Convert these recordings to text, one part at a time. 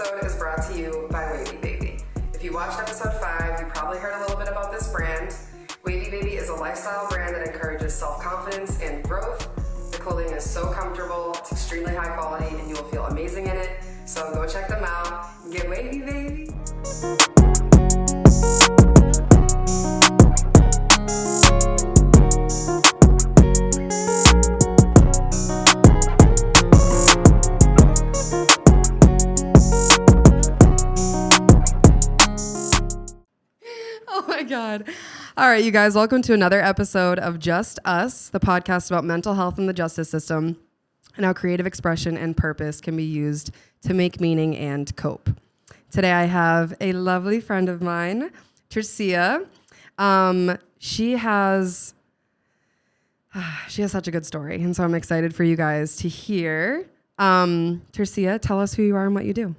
episode is brought to you by Wavy Baby. If you watched episode 5, you probably heard a little bit about this brand. Wavy Baby is a lifestyle brand that encourages self-confidence and growth. The clothing is so comfortable, it's extremely high quality, and you will feel amazing in it. So go check them out and get wavy, baby. Oh my God. All right, you guys, welcome to another episode of Just Us, the podcast about mental health in the justice system and how creative expression and purpose can be used to make meaning and cope. Today I have a lovely friend of mine, Tercia. She has such a good story, and so I'm excited for you guys to hear. Tercia, tell us who you are and what you do.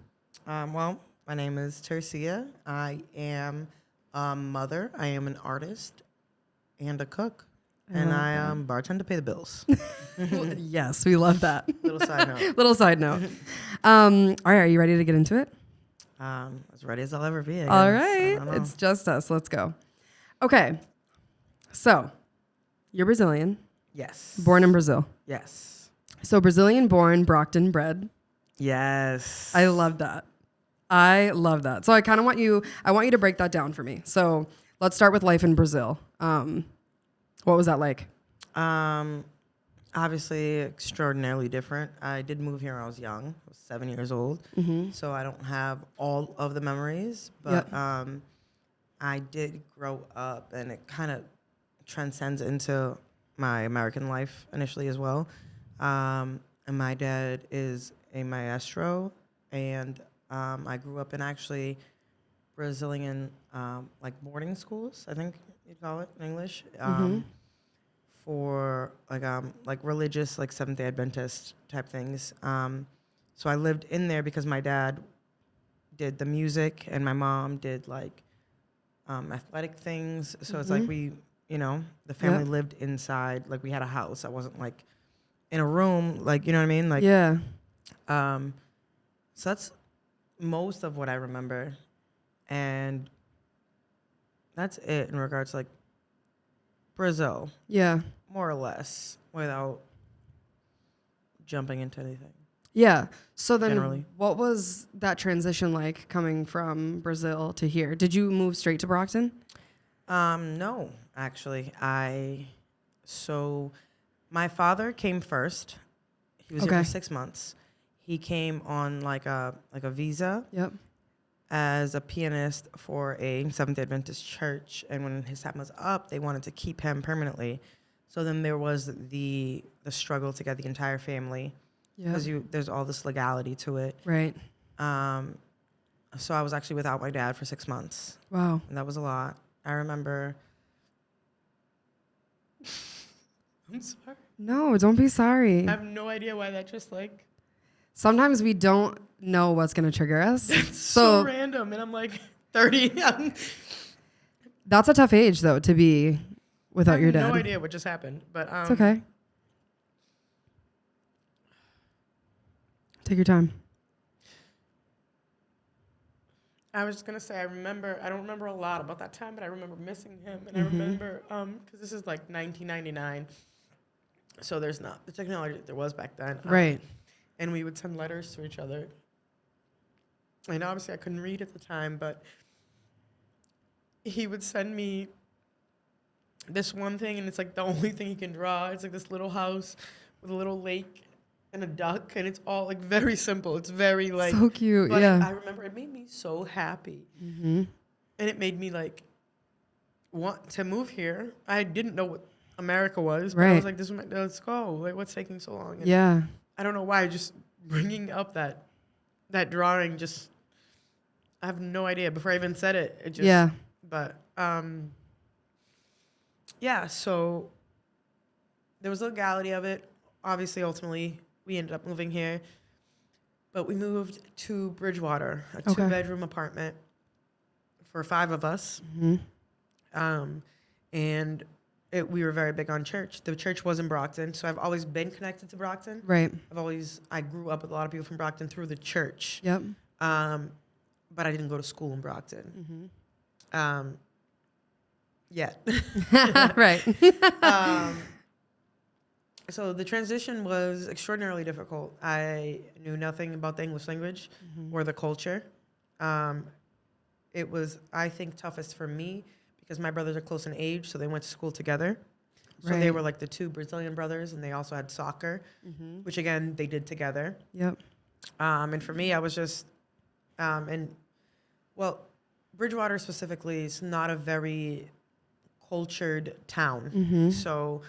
Well, my name is Tercia. I am a mother. I am an artist and a cook. And I bartend to pay the bills. Yes, we love that. Little side note. Little side note. All right, are you ready to get into it? As ready as I'll ever be. All right, it's just us. Let's go. Okay, so you're Brazilian. Yes. Born in Brazil. Yes. So Brazilian born, Brockton bred. Yes. I love that. So I kind of want you to break that down for me. So let's start with life in Brazil. What was that like? Obviously extraordinarily different. I did move here when I was young. I was 7 years old. Mm-hmm. So I don't have all of the memories, but I did grow up, and it kind of transcends into my American life initially as well. And my dad is a maestro, and I grew up in actually Brazilian like boarding schools, I think you'd call it in English, for like religious, like Seventh-day Adventist type things. So I lived in there because my dad did the music and my mom did like athletic things. So it's like we, the family lived inside. Like we had a house. I wasn't like in a room, like, you know what I mean? Like, yeah. So that's most of what I remember. And that's it in regards to like Brazil. Yeah. More or less, without jumping into anything. Yeah. So then Generally. What was that transition like coming from Brazil to here? Did you move straight to Brockton? No, actually. So my father came first. He was here for 6 months. He came on like a visa. Yep. As a pianist for a Seventh-day Adventist church, and when his time was up, they wanted to keep him permanently. So then there was the struggle to get the entire family, because there's all this legality to it. Right. So I was actually without my dad for 6 months. Wow. And that was a lot. I remember. I'm sorry. No, don't be sorry. I have no idea why that just like. Sometimes we don't know what's going to trigger us. It's so random, and I'm like 30. That's a tough age, though, to be without your dad. I have no idea what just happened, but it's okay. Take your time. I was just gonna say I don't remember a lot about that time, but I remember missing him, and I remember because this is like 1999, so there's not the technology that there was back then. Right. And we would send letters to each other. And obviously I couldn't read at the time, but he would send me this one thing, and it's like the only thing he can draw. It's like this little house with a little lake and a duck, and it's all like very simple. It's very like so cute. but Yeah. I remember it made me so happy, and it made me like want to move here. I didn't know what America was, but I was like, let's go. Like, what's taking so long? And yeah. I don't know why. Just bringing up that drawing, just I have no idea. Before I even said it, it just But So there was the legality of it. Obviously, ultimately, we ended up moving here, but we moved to Bridgewater, a 2-bedroom apartment for 5 of us. And we were very big on church. The church was in Brockton, so I've always been connected to Brockton. Right. I grew up with a lot of people from Brockton through the church. Yep. But I didn't go to school in Brockton. Yet. Right. So the transition was extraordinarily difficult. I knew nothing about the English language or the culture. It was, I think, toughest for me because my brothers are close in age, so they went to school together. So they were like the two Brazilian brothers, and they also had soccer, which again they did together. Yep. And for me, I was just, Bridgewater specifically is not a very cultured town. So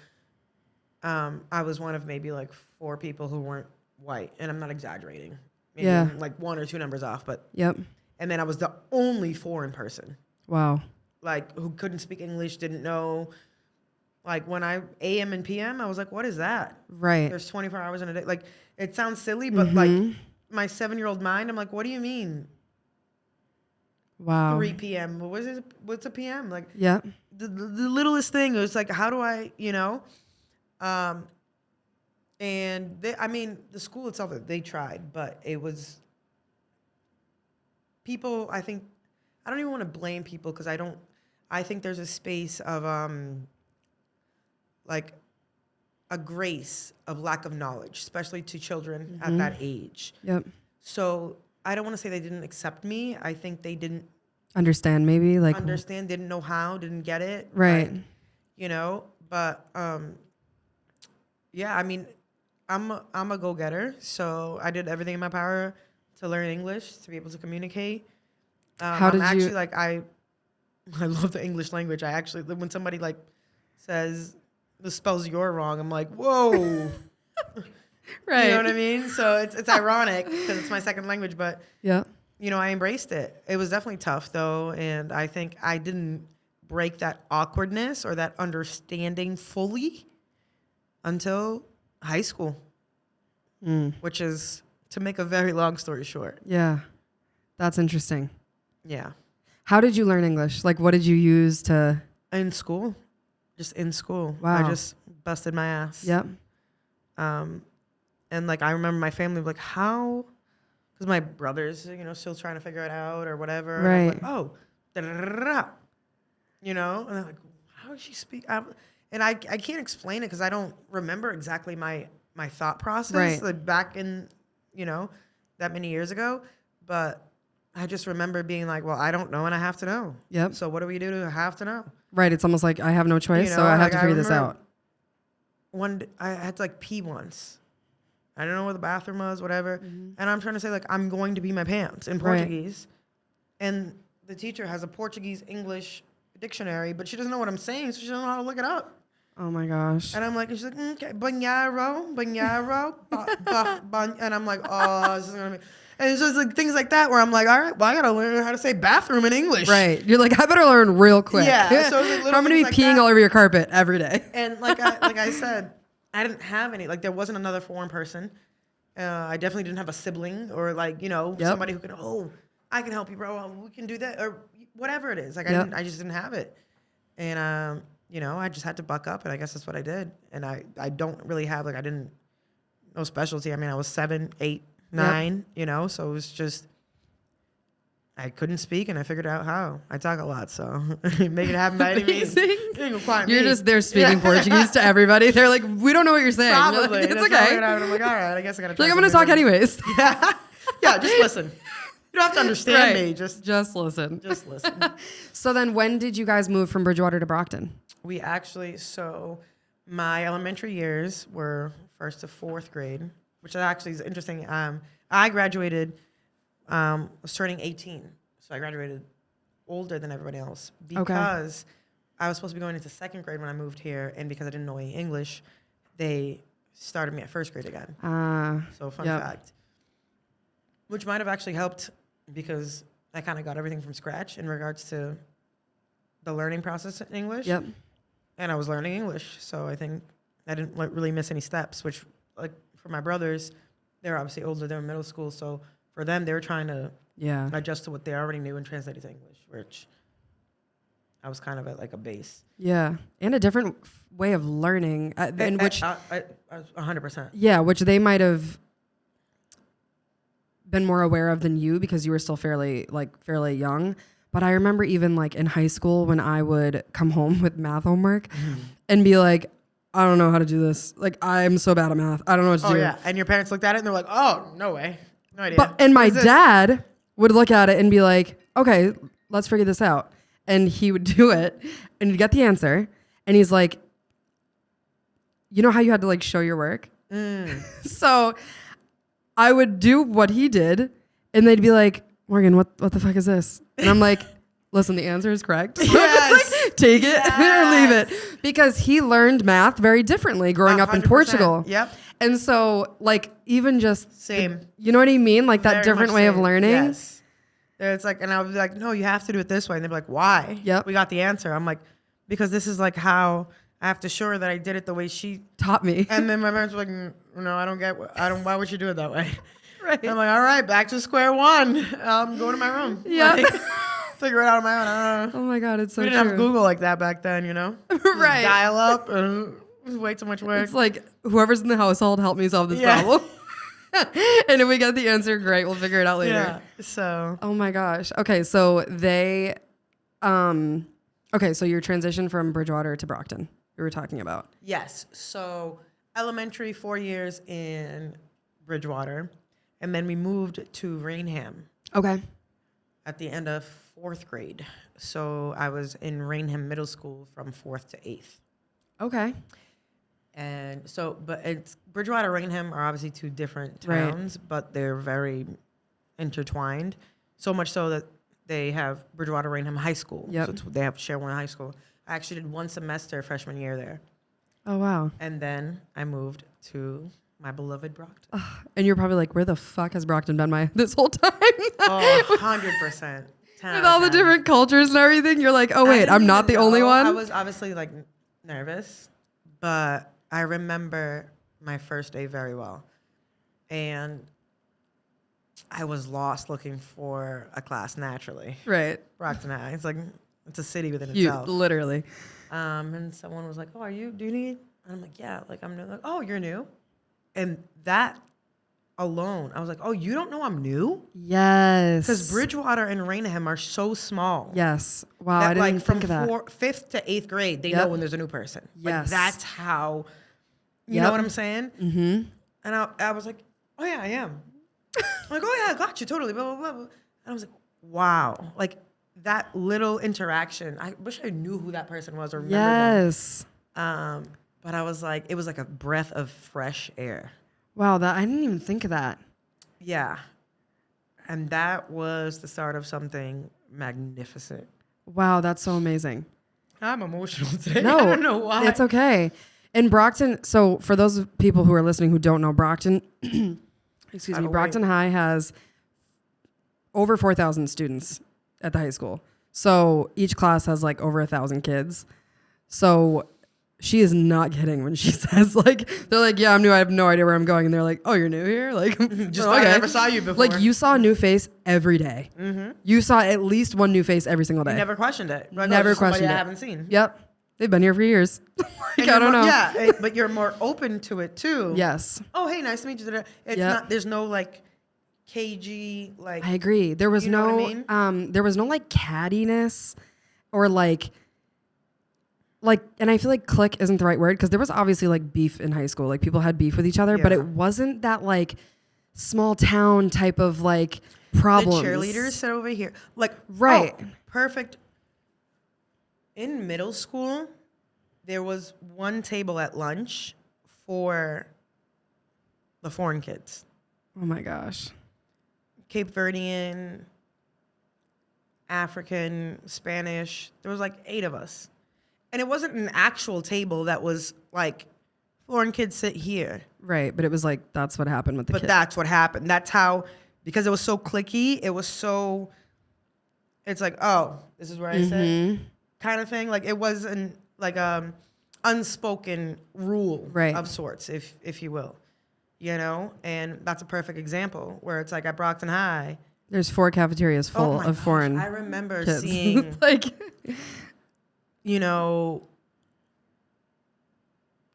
I was one of maybe like 4 people who weren't white, and I'm not exaggerating. Maybe I'm like 1 or 2 numbers off, but and then I was the only foreign person. Wow. Like who couldn't speak English, didn't know. Like when I AM and PM, I was like, what is that? Right. There's 24 hours in a day. Like it sounds silly, but like my 7-year-old mind, I'm like, what do you mean? Wow. 3 p.m. What's a PM? Like the littlest thing. It was like, how do I, and the school itself, they tried, but it was people, I think, I don't even want to blame people because I think there's a space of, like a grace of lack of knowledge, especially to children at that age. Yep. So I don't want to say they didn't accept me. I think they didn't understand, maybe like understand, didn't know how, didn't get it. Right. Like, but yeah, I mean, I'm a go-getter, so I did everything in my power to learn English, to be able to communicate. How did actually, you? Like, I love the English language. I actually, when somebody like says the spells "you're" wrong, I'm like, whoa. Right. You know what I mean? So it's ironic because it's my second language, but I embraced it. It was definitely tough though, and I think I didn't break that awkwardness or that understanding fully until high school, which is, to make a very long story short. Yeah, that's interesting. Yeah. How did you learn English? Like, what did you use to? In school, just in school. Wow. I just busted my ass. Yep. And like I remember my family was like, how? Because my brothers, still trying to figure it out or whatever. Right. And I'm like, oh, da-da-da-da-da. And they're like, how does she speak? And I can't explain it because I don't remember exactly my thought process like back in, that many years ago. But I just remember being like, well, I don't know and I have to know. Yep. So what do we do to have to know? Right. It's almost like I have no choice, so I have to figure this out. I had to like pee once. I don't know where the bathroom was, whatever. And I'm trying to say like, I'm going to pee my pants in Portuguese. And the teacher has a Portuguese-English dictionary, but she doesn't know what I'm saying, so she doesn't know how to look it up. Oh my gosh. And I'm like, she's like, okay, banheiro, and I'm like, oh, this is gonna be. And it's just like things like that where I'm like, all right, well, I gotta learn how to say bathroom in English. Right. You're like, I better learn real quick. Yeah. So it's like I'm gonna be peeing all over your carpet every day. And like I said, I didn't have any. Like there wasn't another foreign person. I definitely didn't have a sibling or like somebody who can. Oh, I can help you, bro. We can do that or whatever it is. Like I just didn't have it. And I just had to buck up, and I guess that's what I did. And I don't really have like no specialty. I mean, I was 7, 8, 9. So it was just I couldn't speak, and I figured out how. I talk a lot, so make it happen by any means. You're just there speaking Portuguese to everybody. They're like, we don't know what you're saying. Probably. Like, it's That's okay. I'm like, all right, I guess I gotta try. Like, I'm gonna talk anyways. Yeah, just listen. You don't have to understand me. Just listen. Just listen. So then when did you guys move from Bridgewater to Brockton? We actually, my elementary years were 1st to 4th grade, which actually is interesting. I graduated, was turning 18. So I graduated older than everybody else because I was supposed to be going into 2nd grade when I moved here. And because I didn't know any English, they started me at 1st grade again. So fun fact. Which might have actually helped because I kind of got everything from scratch in regards to the learning process in English. Yep. And I was learning English. So I think I didn't really miss any steps, which like for my brothers, they're obviously older, they were in middle school. So for them, they were trying to adjust to what they already knew and translate it to English, which I was kind of at like a base. Yeah. And a different way of learning which 100%. Yeah. Which they might have been more aware of than you because you were still fairly young. But I remember even like in high school when I would come home with math homework and be like, I don't know how to do this. Like, I'm so bad at math. I don't know what to do. Oh, yeah. And your parents looked at it and they're like, oh, no way. No idea. And my dad would look at it and be like, okay, let's figure this out. And he would do it and he'd get the answer. And he's like, you know how you had to like show your work? So I would do what he did and they'd be like, Morgan, what the fuck is this? And I'm like, listen, the answer is correct. Yes. Like, take it or leave it. Because he learned math very differently growing up in 100%. Portugal. Yep. And so like even just Same. You know what I mean? Like that Very different much way of same. learning. Yes. It's like, and I would be like, no, you have to do it this way. And they'd be like, why? Yep. We got the answer. I'm like, because this is like how I have to show her that I did it the way she Taught me. And then my parents were like, no, why would you do it that way? Right. I'm like, all right, back to square one. I'm going to my room. Yeah. Like, figure it out on my own. I don't know. Oh my God, it's so We didn't true. have Google like that back then, you know? Right. Dial up. It was way too much work. It's like whoever's in the household, help me solve this Yeah. problem. And if we get the answer, great. We'll figure it out later. Yeah. So. Oh my gosh. Okay, so they, so your transition from Bridgewater to Brockton, we were talking about. Yes. So elementary, 4 years in Bridgewater. And then we moved to Rainham Okay. at the end of 4th grade. So I was in Rainham Middle School from 4th to 8th. Okay. And so, but it's Bridgewater, Rainham are obviously two different towns, but they're very intertwined. So much so that they have Bridgewater, Rainham High School. Yep. So they have share one high school. I actually did one semester freshman year there. Oh, wow. And then I moved to my beloved Brockton. And you're probably like, where the fuck has Brockton been this whole time? Oh, 100%. With all the different cultures and everything, you're like, oh, wait, I'm not the only one? I was obviously like nervous, but I remember my first day very well. And I was lost looking for a class naturally. Right. Brockton High. It's like, it's a city within You, itself. literally. And someone was like, oh, do you need? And I'm like, yeah, like I'm new. Like, oh, you're new? And that alone, I was like, oh, you don't know I'm new? Yes. Because Bridgewater and Rainham are so small. Yes. Wow, That I didn't like even from think of that. 5th to 8th grade, they Yep. know when there's a new person. Yes. Like that's how, you Yep. know what I'm saying? Mm-hmm. And I was like, oh yeah, I am. I'm like, oh yeah, I got you, totally, blah, blah, blah, blah. And I was like, wow. Like that little interaction, I wish I knew who that person was or remembered them. Yes. But I was like, it was like a breath of fresh air. Wow, I didn't even think of that. Yeah. And that was the start of something magnificent. Wow, that's so amazing. I'm emotional today. No, I don't know why. it's okay. In Brockton, so for those people who are listening who don't know Brockton, excuse me, Brockton High has over 4,000 students at the high school. So each class has like over 1,000 kids. So she is not kidding when she says like, they're like, yeah, I'm new. I have no idea where I'm going. And they're like, oh, you're new here? Like, Just I never saw you before. Like you saw a new face every day. Mm-hmm. You saw at least one new face every single day. You never questioned it. Like, Never just somebody questioned it. I haven't seen. Yep. They've been here for years. Like, And I don't know. Yeah, but you're more open to it too. Yes. Oh, hey, nice to meet you. It's not. There's no like cagey like. I agree. There was You know no what I mean? there was no like cattiness or like and I feel like clique isn't the right word because there was obviously like beef in high school. Like people had beef with each other, but Yeah. it wasn't that like small town type of like problems. The cheerleaders sit over here. Like Right. oh, perfect. In middle school, there was one table at lunch for the foreign kids. Oh my gosh. Cape Verdean, African, Spanish. There was like 8 of us. And it wasn't an actual table that was like, foreign kids sit here. Right. But it was like that's what happened with the But kids. that's what happened. That's how, because it was so cliquey, it was so, it's like, oh, this is where I sit, kind of thing. Like it wasn't like unspoken rule Right. of sorts, if you will. You know? And that's a perfect example where it's like at Brockton High. There's 4 cafeterias full my of gosh, foreign I remember kids. seeing, like you know,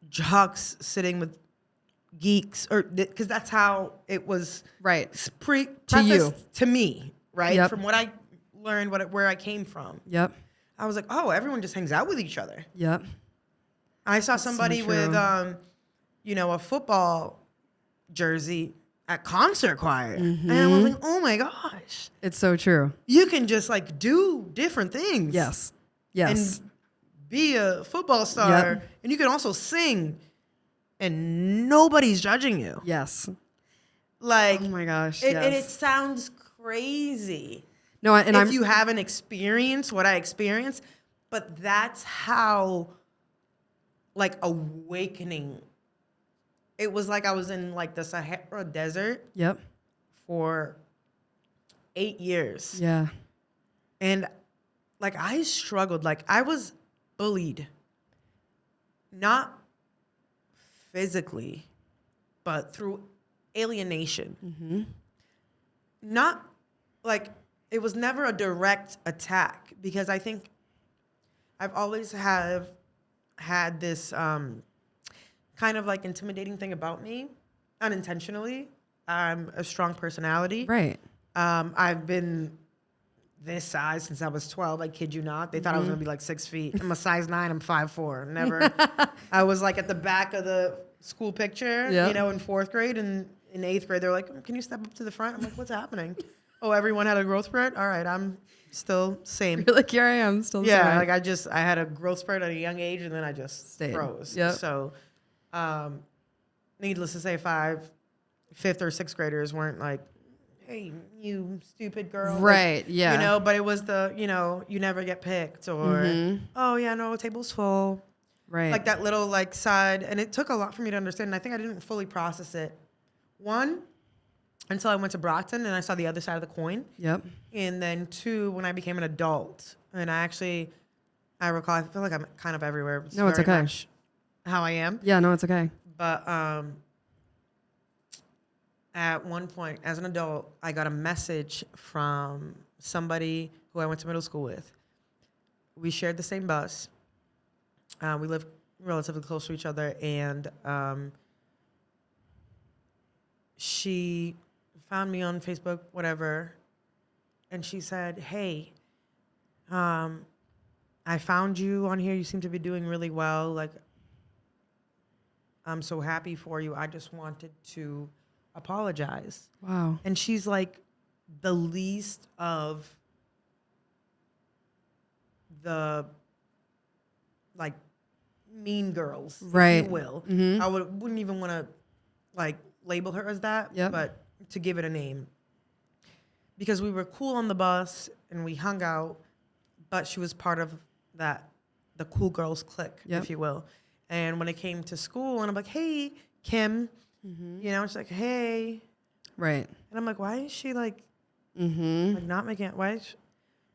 jocks sitting with geeks, or because that's how it was Right. prefaced you. to me, right? Yep. From what I learned, where I came from. Yep. I was like, oh, everyone just hangs out with each other. Yep. I saw somebody with, true. a football jersey at concert choir. And I was like, oh my gosh, It's so true. you can just like do different things. Yes. Yes. And be a football star. Yep. And you can also sing and nobody's judging you. Yes. Like, Oh my gosh. and it Yes. sounds crazy. No, and If you haven't experienced what I experienced, but that's how, like, awakening. It was like I was in like the Sahara Desert Yep. for 8 years. Yeah. And like I struggled. Like I was bullied. Not physically, but through alienation. Not like, it was never a direct attack, because I think I've always had this kind of like intimidating thing about me, unintentionally. I'm a strong personality. Right. I've been this size since I was 12. I kid you not. They thought I was gonna be like 6 feet. I'm a size 9. I'm 5'4". Never. I was like at the back of the school picture, Yep. in 4th grade, and in 8th grade they're like, "Can you step up to the front?" I'm like, "What's happening?" Oh, everyone had a growth spurt. All right, I'm still same. You're like, here I am, still the Yeah, same. like I had a growth spurt at a young age, and then I just Stayed. froze. Yep. So, needless to say, 5th or 6th graders weren't like, "Hey, you stupid girl." Right, yeah. But it was the, you never get picked, or, "Oh yeah, no, table's full." Right. Like that little like side, and it took a lot for me to understand. And I think I didn't fully process it. One, until I went to Brockton and I saw the other side of the coin. Yep. And then 2, when I became an adult, and I recall, I feel like I'm kind of everywhere. No, it's very okay. much how I am. Yeah, no, it's okay. But at one point, as an adult, I got a message from somebody who I went to middle school with. We shared the same bus. We lived relatively close to each other, and she found me on Facebook, whatever, and she said, "Hey, I found you on here. You seem to be doing really well. Like, I'm so happy for you. I just wanted to apologize." Wow. And she's like the least of the like mean girls, Right. if you will. Mhm. I wouldn't even want to like label her as that, Yep. but to give it a name. Because we were cool on the bus and we hung out, but she was part of the cool girls clique, Yep. if you will. And when it came to school, and I'm like, "Hey, Kim," she's like, "Hey," Right. and I'm like, "Why is she like Mm-hmm. not making it? Why?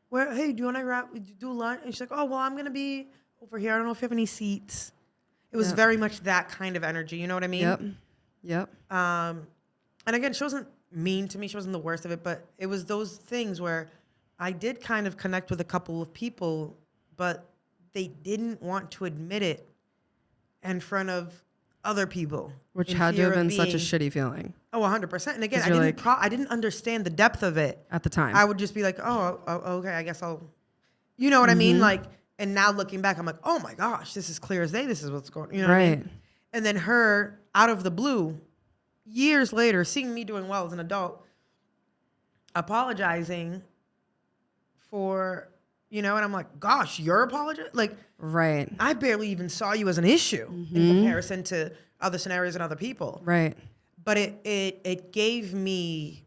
Where? Hey, do you want to do lunch?" And she's like, "Oh, well, I'm gonna be over here. I don't know if you have any seats." It was Yep. very much that kind of energy. You know what I mean? Yep. Yep. And again, she wasn't mean to me. She wasn't the worst of it, but it was those things where I did kind of connect with a couple of people, but they didn't want to admit it in front of other people. Which in had to fear have of been such a being- shitty feeling Oh, 100%. And again, 'Cause you're I didn't understand the depth of it. at the time. I would just be like, oh, okay, I guess I'll, you know what I mean? Like, and now looking back, I'm like, oh my gosh, this is clear as day. This is what's going on. You know what I Right. mean? And then her, out of the blue, years later, seeing me doing well as an adult, apologizing for, and I'm like, gosh, you're apologizing? Like, Right. I barely even saw you as an issue in comparison to other scenarios and other people. Right. But it gave me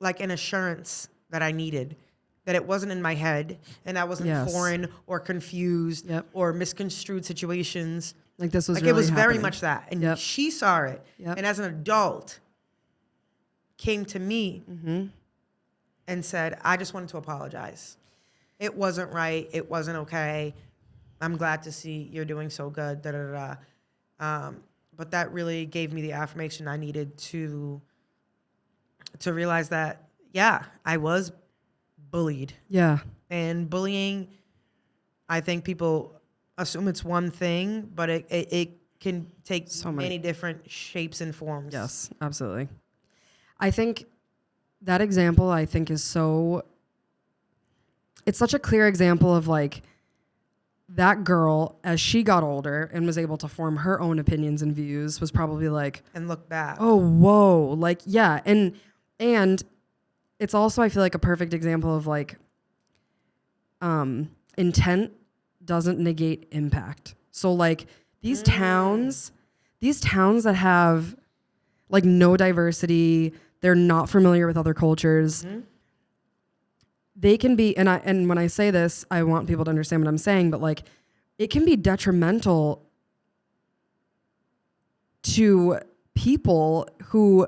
like an assurance that I needed, that it wasn't in my head and I wasn't Yes. foreign or confused Yep. or misconstrued situations. Like this was Like really it was very happening. much that. And Yep. she saw it. Yep. And as an adult, came to me Mm-hmm. and said, "I just wanted to apologize. It wasn't right. It wasn't okay. I'm glad to see you're doing so good." Da, da, da, da. But that really gave me the affirmation I needed to realize that, yeah, I was bullied. Yeah. And bullying, I think people assume it's one thing, but it can take So many different shapes and forms. Yes, absolutely. I think that example, is so, it's such a clear example of like that girl, as she got older and was able to form her own opinions and views, was probably like, And look back. oh, whoa. Like, yeah. And it's also, I feel like, a perfect example of like, intent doesn't negate impact. So like these towns that have like no diversity, they're not familiar with other cultures. They can be, and when I say this, I want people to understand what I'm saying, but like it can be detrimental to people who,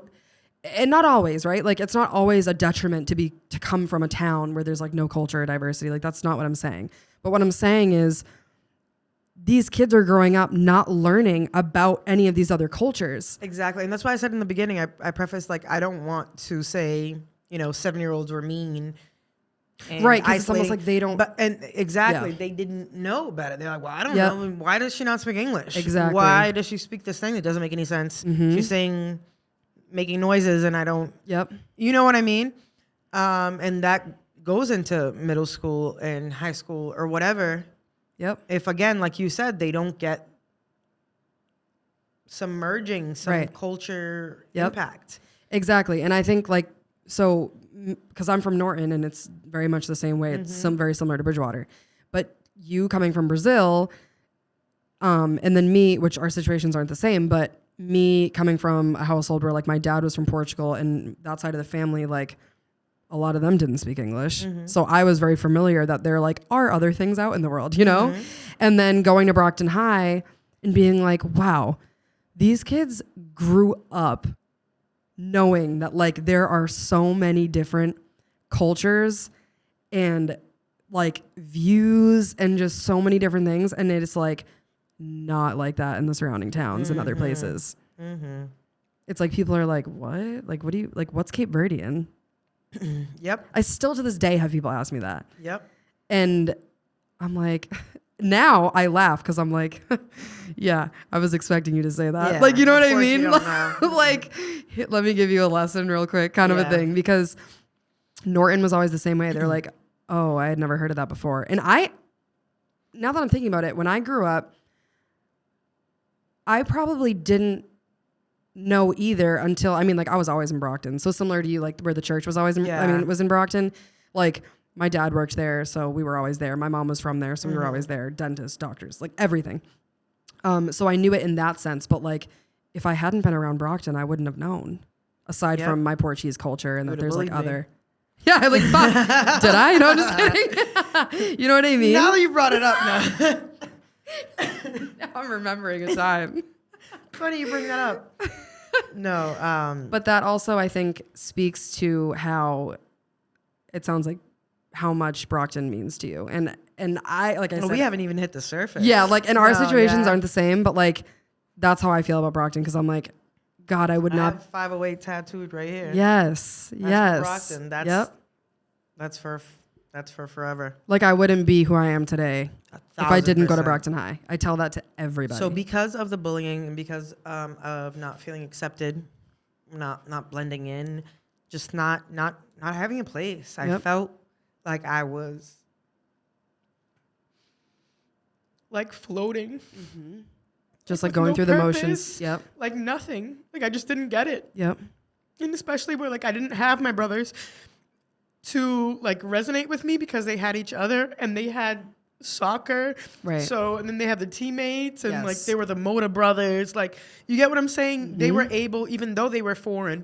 and not always, right? Like it's not always a detriment to come from a town where there's like no culture or diversity. Like that's not what I'm saying. But what I'm saying is these kids are growing up not learning about any of these other cultures. Exactly. And that's why I said in the beginning, I prefaced like, I don't want to say, 7-year-olds were mean. Right, because it's almost like they don't... Exactly. They didn't know about it. They're like, well, I don't know. Why does she not speak English? Exactly. Why does she speak this thing that doesn't make any sense? She's making noises and I don't... Yep. You know what I mean? And that goes into middle school and high school or whatever. Yep. If, again, like you said, they don't get submerging some culture impact. Exactly. And I think like, so, because I'm from Norton and it's very much the same way. It's very similar to Bridgewater. But you coming from Brazil, and then me, which our situations aren't the same, but me coming from a household where like my dad was from Portugal and that side of the family, like a lot of them didn't speak English. So I was very familiar that there like are other things out in the world, And then going to Brockton High and being like, wow, these kids grew up knowing that like there are so many different cultures and like views and just so many different things. And it's like not like that in the surrounding towns and other places. It's like people are like, what? Like, what do you like? What's Cape Verdean? Yep. I still to this day have people ask me that. Yep. And I'm like, now I laugh because I'm like, yeah, I was expecting you to say that. Yeah, like, you know what I course you mean? don't know. Like, let me give you a lesson real quick kind of a thing. Because Norton was always the same way. They're like, oh, I had never heard of that before. And now that I'm thinking about it, when I grew up, I probably didn't know either until, I mean, like I was always in Brockton. So similar to you, like where the church was always was in Brockton. Like my dad worked there, so we were always there. My mom was from there, so we were always there. Dentists, doctors, like everything. So I knew it in that sense. But like if I hadn't been around Brockton, I wouldn't have known, aside from my Portuguese culture and that there's like other. Yeah, like fuck. Did I? No, I'm just kidding. You know what I mean? Now that you brought it up now. Now I'm remembering a time. Funny you bring that up. No. But that also, I think, speaks to how it sounds like how much Brockton means to you. And I, like I said, we haven't even hit the surface. Yeah, like, and our situations aren't the same, but like, that's how I feel about Brockton. Cause I'm like, God, I would not. have 508 tattooed right here. Yes. That's Brockton. That's for forever. Like I wouldn't be who I am today if I didn't go to 1,000%. Brockton High. I tell that to everybody. So because of the bullying and because of not feeling accepted, not blending in, just not having a place, I felt like I was Like floating. just like with going no through the purpose, motions. Yep. Like nothing. Like I just didn't get it. Yep. And especially where like I didn't have my brothers to like resonate with me because they had each other and they had soccer. Right. So, and then they have the teammates and like Yes. they were the Mota brothers. Like, you get what I'm saying? They were able, even though they were foreign.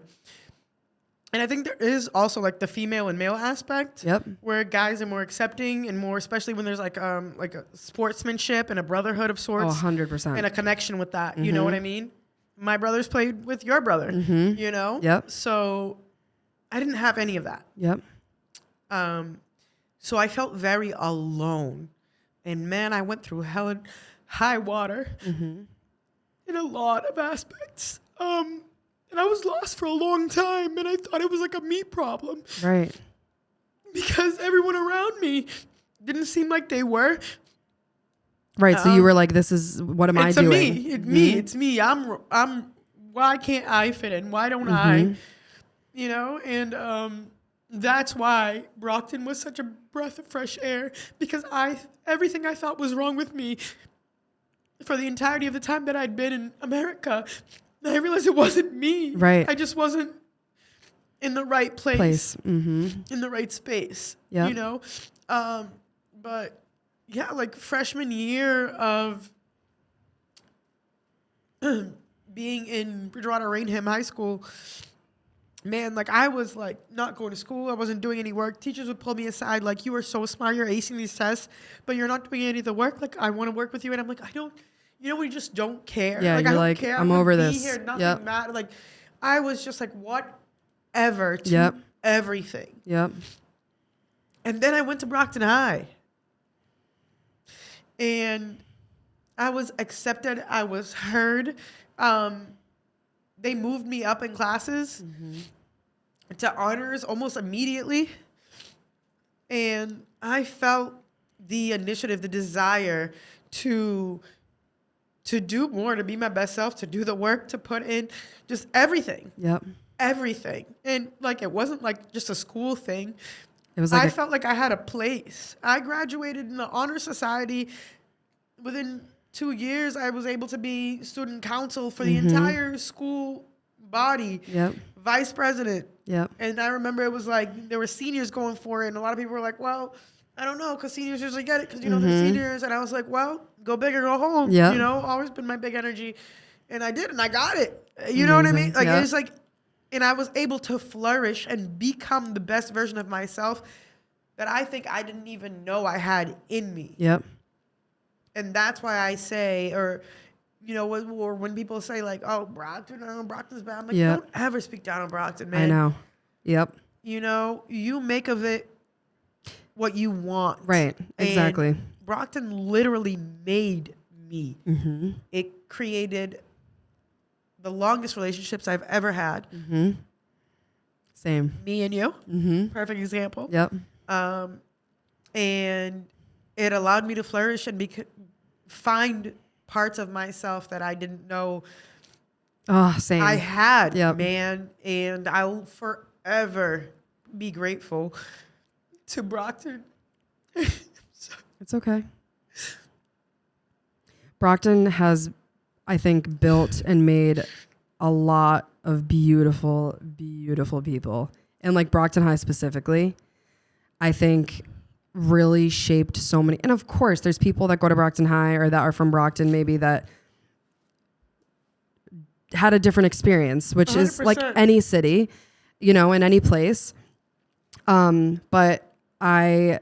And I think there is also like the female and male aspect. Yep. Where guys are more accepting and more, especially when there's like a sportsmanship and a brotherhood of sorts. 100%. And a connection with that. You know what I mean? My brothers played with your brother, you know? Yep. So I didn't have any of that. Yep. So I felt very alone. And man, I went through hell and high water in a lot of aspects. And I was lost for a long time, and I thought it was like a me problem. Right. Because everyone around me didn't seem like they were. Right. So you were like, this is, what am I it's doing? It's me. Why can't I fit in? Why don't I? You know, and that's why Brockton was such a breath of fresh air, because everything I thought was wrong with me for the entirety of the time that I'd been in America, I realized it wasn't me. Right. I just wasn't in the right place. In the right space. Yep. You know? But yeah, like freshman year of being in Bridgewater Rainham High School, man, like I was like not going to school. I wasn't doing any work. Teachers would pull me aside like, you are so smart. You're acing these tests, but you're not doing any of the work. Like, I want to work with you. And I'm like, I don't, you know, we just don't care. Yeah, like, you're I don't like, care. I'm gonna over be this. Here. Nothing Yep. matters. Like, I was just like, whatever to everything. Yep. And then I went to Brockton High. And I was accepted. I was heard. They moved me up in classes to honors almost immediately. And I felt the initiative, the desire to do more, to be my best self, to do the work, to put in just everything. Yep. Everything. And like, it wasn't like just a school thing. It was like I felt like I had a place. I graduated in the honor society. Within 2 years, I was able to be student council for the entire school body. Yep. Vice president. Yep. And I remember it was like, there were seniors going for it. And a lot of people were like, well, I don't know, because seniors usually get it because, you know, they're seniors. And I was like, well, go big or go home. Yep. You know, always been my big energy. And I did, and I got it. You know what I mean? Like, Yep. it's like, and I was able to flourish and become the best version of myself that I think I didn't even know I had in me. Yep. And that's why I say, or, you know, or when people say like, oh, Brockton, oh, Brockton's bad. I'm like, don't ever speak down on Brockton, man. I know. Yep. You know, you make of it what you want. Right. Exactly. And Brockton literally made me. It created the longest relationships I've ever had. Same. Me and you. Perfect example. Yep. And it allowed me to flourish and find parts of myself that I didn't know Oh, same. I had, Yep. man. And I'll forever be grateful to Brockton. It's okay. Brockton has, I think, built and made a lot of beautiful, beautiful people. And like Brockton High specifically, I think really shaped so many. And of course, there's people that go to Brockton High or that are from Brockton maybe that had a different experience, which 100%. Is like any city, you know, in any place. But I,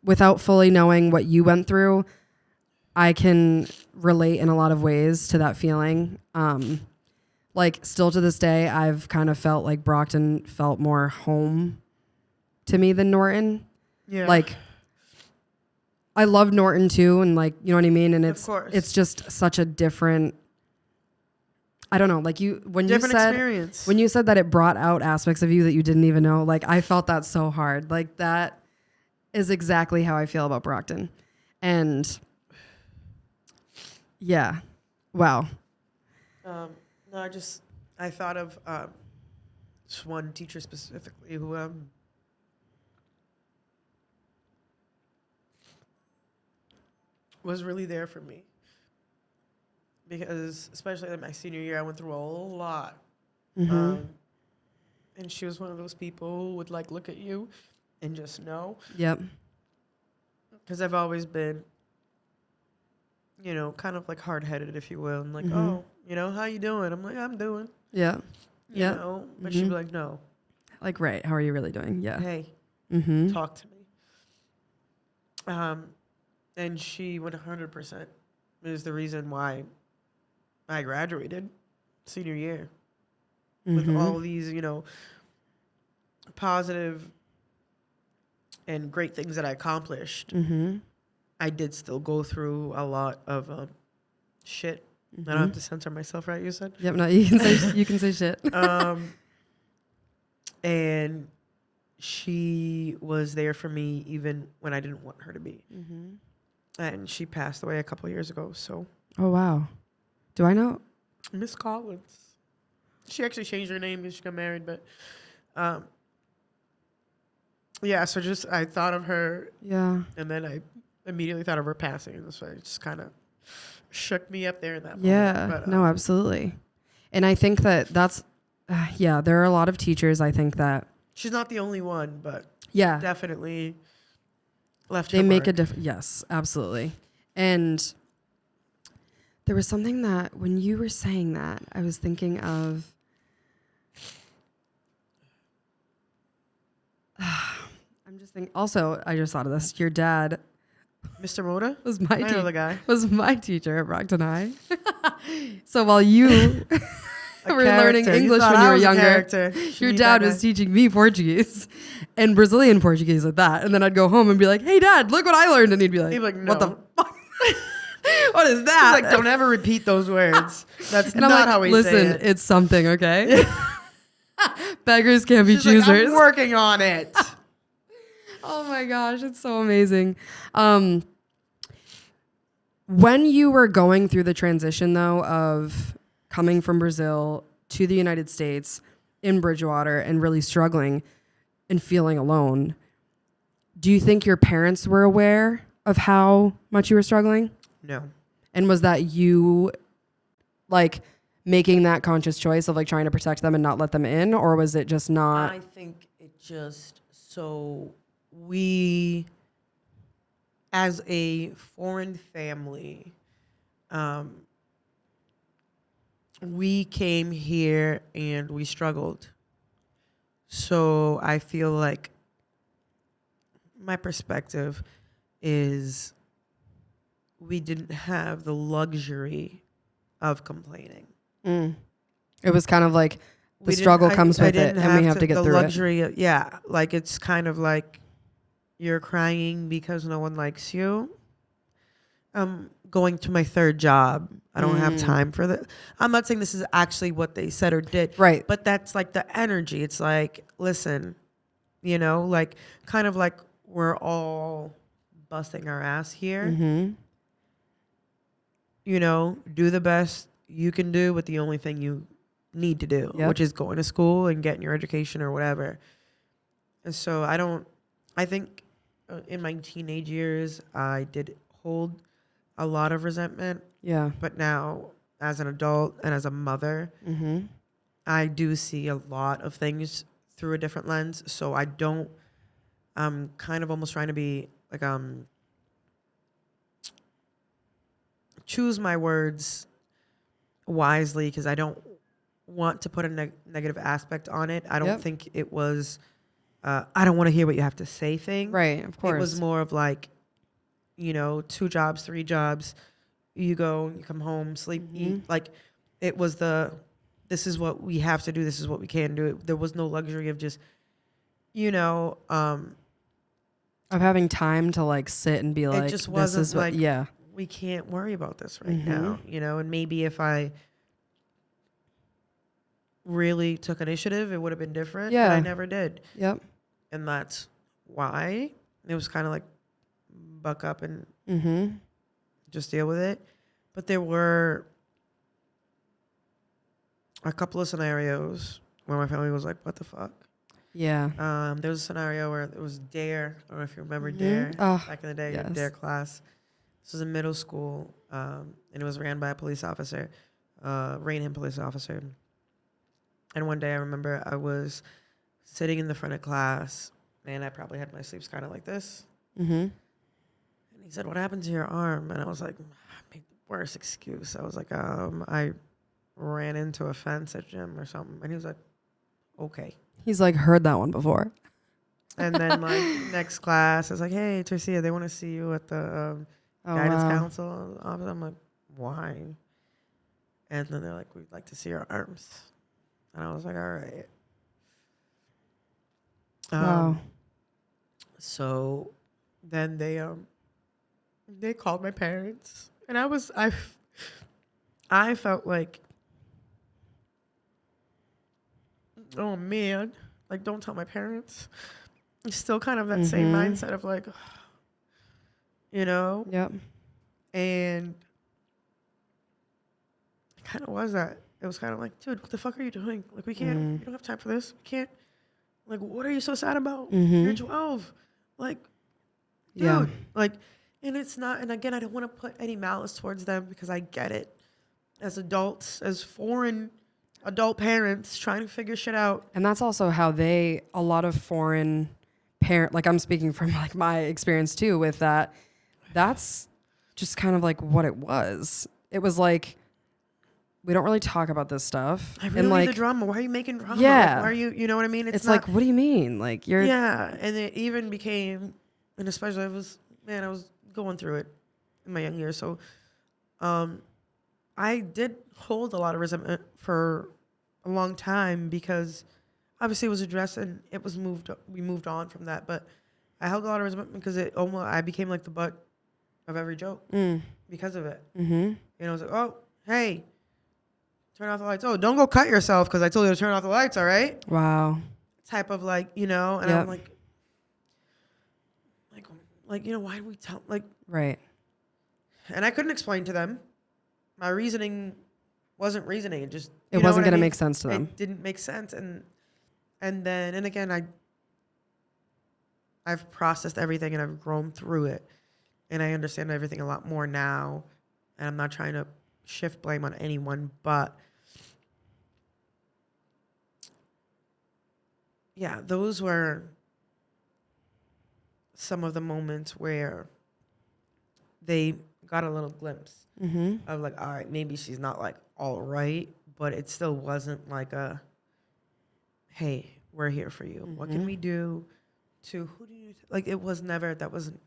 without fully knowing what you went through, I can relate in a lot of ways to that feeling. Like still to this day, I've kind of felt like Brockton felt more home to me than Norton. Yeah. Like I love Norton too. And like, you know what I mean? And it's just such a different, I don't know, like when you said that it brought out aspects of you that you didn't even know, like I felt that so hard. Like that is exactly how I feel about Brockton. And yeah. Wow. No, I thought of just one teacher specifically who was really there for me. Because especially in my senior year, I went through a lot. And she was one of those people who would like look at you and just know. Yep. Because I've always been, you know, kind of like hard-headed, if you will. And like, oh, you know, how you doing? I'm like, I'm doing. Yeah. You know? But she'd be like, no. Like, right. How are you really doing? Yeah. Hey, talk to me. And she 100% is the reason why I graduated senior year with all these, you know, positive and great things that I accomplished. I did still go through a lot of shit. I don't have to censor myself, right? You said? Yep. No, you can say shit. And she was there for me even when I didn't want her to be. and she passed away a couple years ago. So, Oh, wow. Do I know? Miss Collins. She actually changed her name because she got married, but yeah. So just I thought of her, Yeah. and then I immediately thought of her passing, and so it just kind of shook me up there in that Yeah. moment. But, No, absolutely. And I think that's, yeah, there are a lot of teachers, I think that. she's not the only one, but Yeah. definitely left They her make a mark. difference. Yes, absolutely. And there was something that when you were saying that, I was thinking of. I'm just thinking. Also, I just thought of this. Your dad Mr. Mota? was my I know the guy. was my teacher at Brockton High. So while you were learning character. You English thought when I you were was a younger, character. Should your meet dad that was guy. teaching me Portuguese and Brazilian Portuguese at that. And then I'd go home and be like, "Hey, Dad, look what I learned," and he'd be like, He'd be like, "What the "No." fuck? What is that?" He's like, don't ever repeat those words. That's And I'm not like, how we listen, say it. it's something, okay? Beggars can't be She's like, choosers. I'm working on it. Oh my gosh, it's so amazing. When you were going through the transition, though, of coming from Brazil to the United States in Bridgewater and really struggling and feeling alone, do you think your parents were aware of how much you were struggling? No. And was that you, like, making that conscious choice of, like, trying to protect them and not let them in? Or was it just not? I think it just, so we, as a foreign family, we came here and we struggled. So I feel like my perspective is we didn't have the luxury of complaining. It was kind of like the We didn't- struggle comes I with it, didn't and we have to get the through luxury of, yeah, like it's kind of like you're crying because no one likes you. I'm going to my third job. I don't have time for that. I'm not saying this is actually what they said or did. Right. But that's like the energy. It's like, listen, you know, like kind of like we're all busting our ass here. Mm-hmm. You know, do the best you can do with the only thing you need to do, Yep. which is going to school and getting your education or whatever. And so I think in my teenage years, I did hold a lot of resentment. Yeah. But now, as an adult and as a mother, Mm-hmm. I do see a lot of things through a different lens. So I'm kind of almost trying to be like, choose my words wisely because I don't want to put a negative aspect on it. I don't Yep. think it was, I don't want to hear what you have to say thing. Right. Of course. It was more of like, you know, 2 jobs, 3 jobs. You go, you come home, sleep, eat. Like it was this is what we have to do. This is what we can do. There was no luxury of just, you know, of having time to like sit and be like, just this wasn't is what, like- yeah. we can't worry about this right now, you know, and maybe if I really took initiative, it would have been different. Yeah. But I never did. Yep. And that's why it was kind of like buck up and Mm-hmm. just deal with it. But there were a couple of scenarios where my family was like, what the fuck? Yeah. There was a scenario where it was DARE. I don't know if you remember Mhm. DARE. Oh, Back in the day, yes. DARE class. This was in middle school, and it was ran by a police officer, Rainham police officer. And one day I remember I was sitting in the front of class, and I probably had my sleeves kind of like this. Mm-hmm. And he said, what happened to your arm? And I was like, I made the worst excuse. I was like, I ran into a fence at gym or something. And he was like, okay. He's like heard that one before. And then my next class, I was like, hey, Tercia, they want to see you at the guidance council office. I'm like, why? And then they're like, we'd like to see your arms. And I was like, all right. Wow. So then they called my parents, and I felt like, oh man, like don't tell my parents. It's still kind of that same mindset of like, you know? Yep. And it kind of was that. It was kind of like, dude, what the fuck are you doing? Like, we can't, you don't have time for this. We can't, like, what are you so sad about? You're 12. Like, dude. Yeah. Like, and it's not, and again, I don't want to put any malice towards them because I get it. As adults, as foreign adult parents trying to figure shit out. And that's also how a lot of foreign parent, like I'm speaking from like my experience too with that. That's just kind of like what it was. It was like, we don't really talk about this stuff. I really and like need the drama. Why are you making drama? Yeah. Like, why are you know what I mean? It's not, like, what do you mean? Like you're. Yeah. And it even became, and especially I was going through it in my young years. So, I did hold a lot of resentment for a long time because obviously it was addressed and we moved on from that. But I held a lot of resentment because I became like the butt of every joke because of it. Mm-hmm. You know, I was like, oh, hey, turn off the lights. Oh, don't go cut yourself because I told you to turn off the lights, all right? Wow. Type of like, you know, and I'm like, you know, why do we tell, like. Right. And I couldn't explain to them. My reasoning wasn't reasoning. It wasn't going to make sense to them. It didn't make sense. And again, I've processed everything and I've grown through it. And I understand everything a lot more now. And I'm not trying to shift blame on anyone, but yeah, those were some of the moments where they got a little glimpse of like, all right, maybe she's not like all right, but it still wasn't like hey, we're here for you. What can we do to, who do you, like, it was never, that wasn't,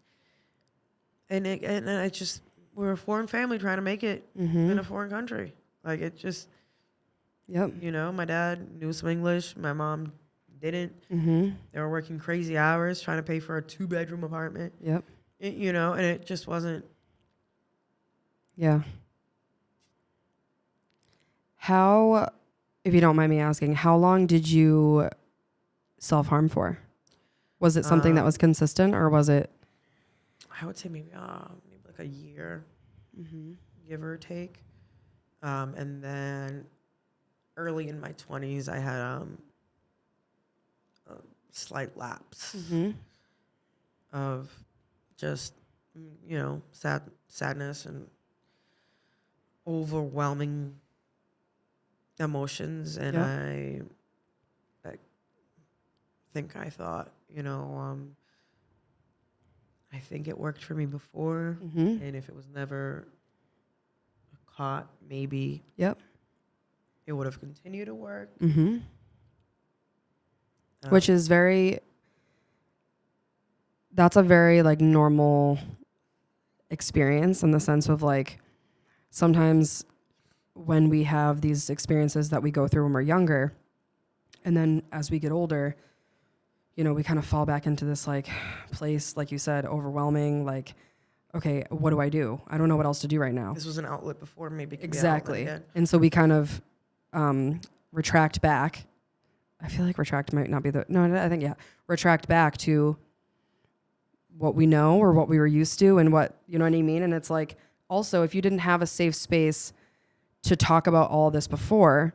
and it just, we're a foreign family trying to make it in a foreign country. Like, it just, you know, my dad knew some English, my mom didn't. They were working crazy hours trying to pay for a 2-bedroom apartment. You know, and it just wasn't. Yeah. How, if you don't mind me asking, how long did you self-harm for? Was it something that was consistent, or was it? I would say maybe like a year, give or take. And then early in my 20s, I had a slight lapse of just, you know, sadness and overwhelming emotions. And I think I thought, you know, I think it worked for me before. And if it was never caught, maybe it would have continued to work. Which is that's a very like normal experience in the sense of like, sometimes when we have these experiences that we go through when we're younger, and then as we get older, you know, we kind of fall back into this like place, like you said, overwhelming, like, okay, what do? I don't know what else to do right now. This was an outlet before, maybe. Exactly. And so we kind of retract back. I feel like retract might not be retract back to what we know or what we were used to and what, you know what I mean? And it's like, also, if you didn't have a safe space to talk about all this before,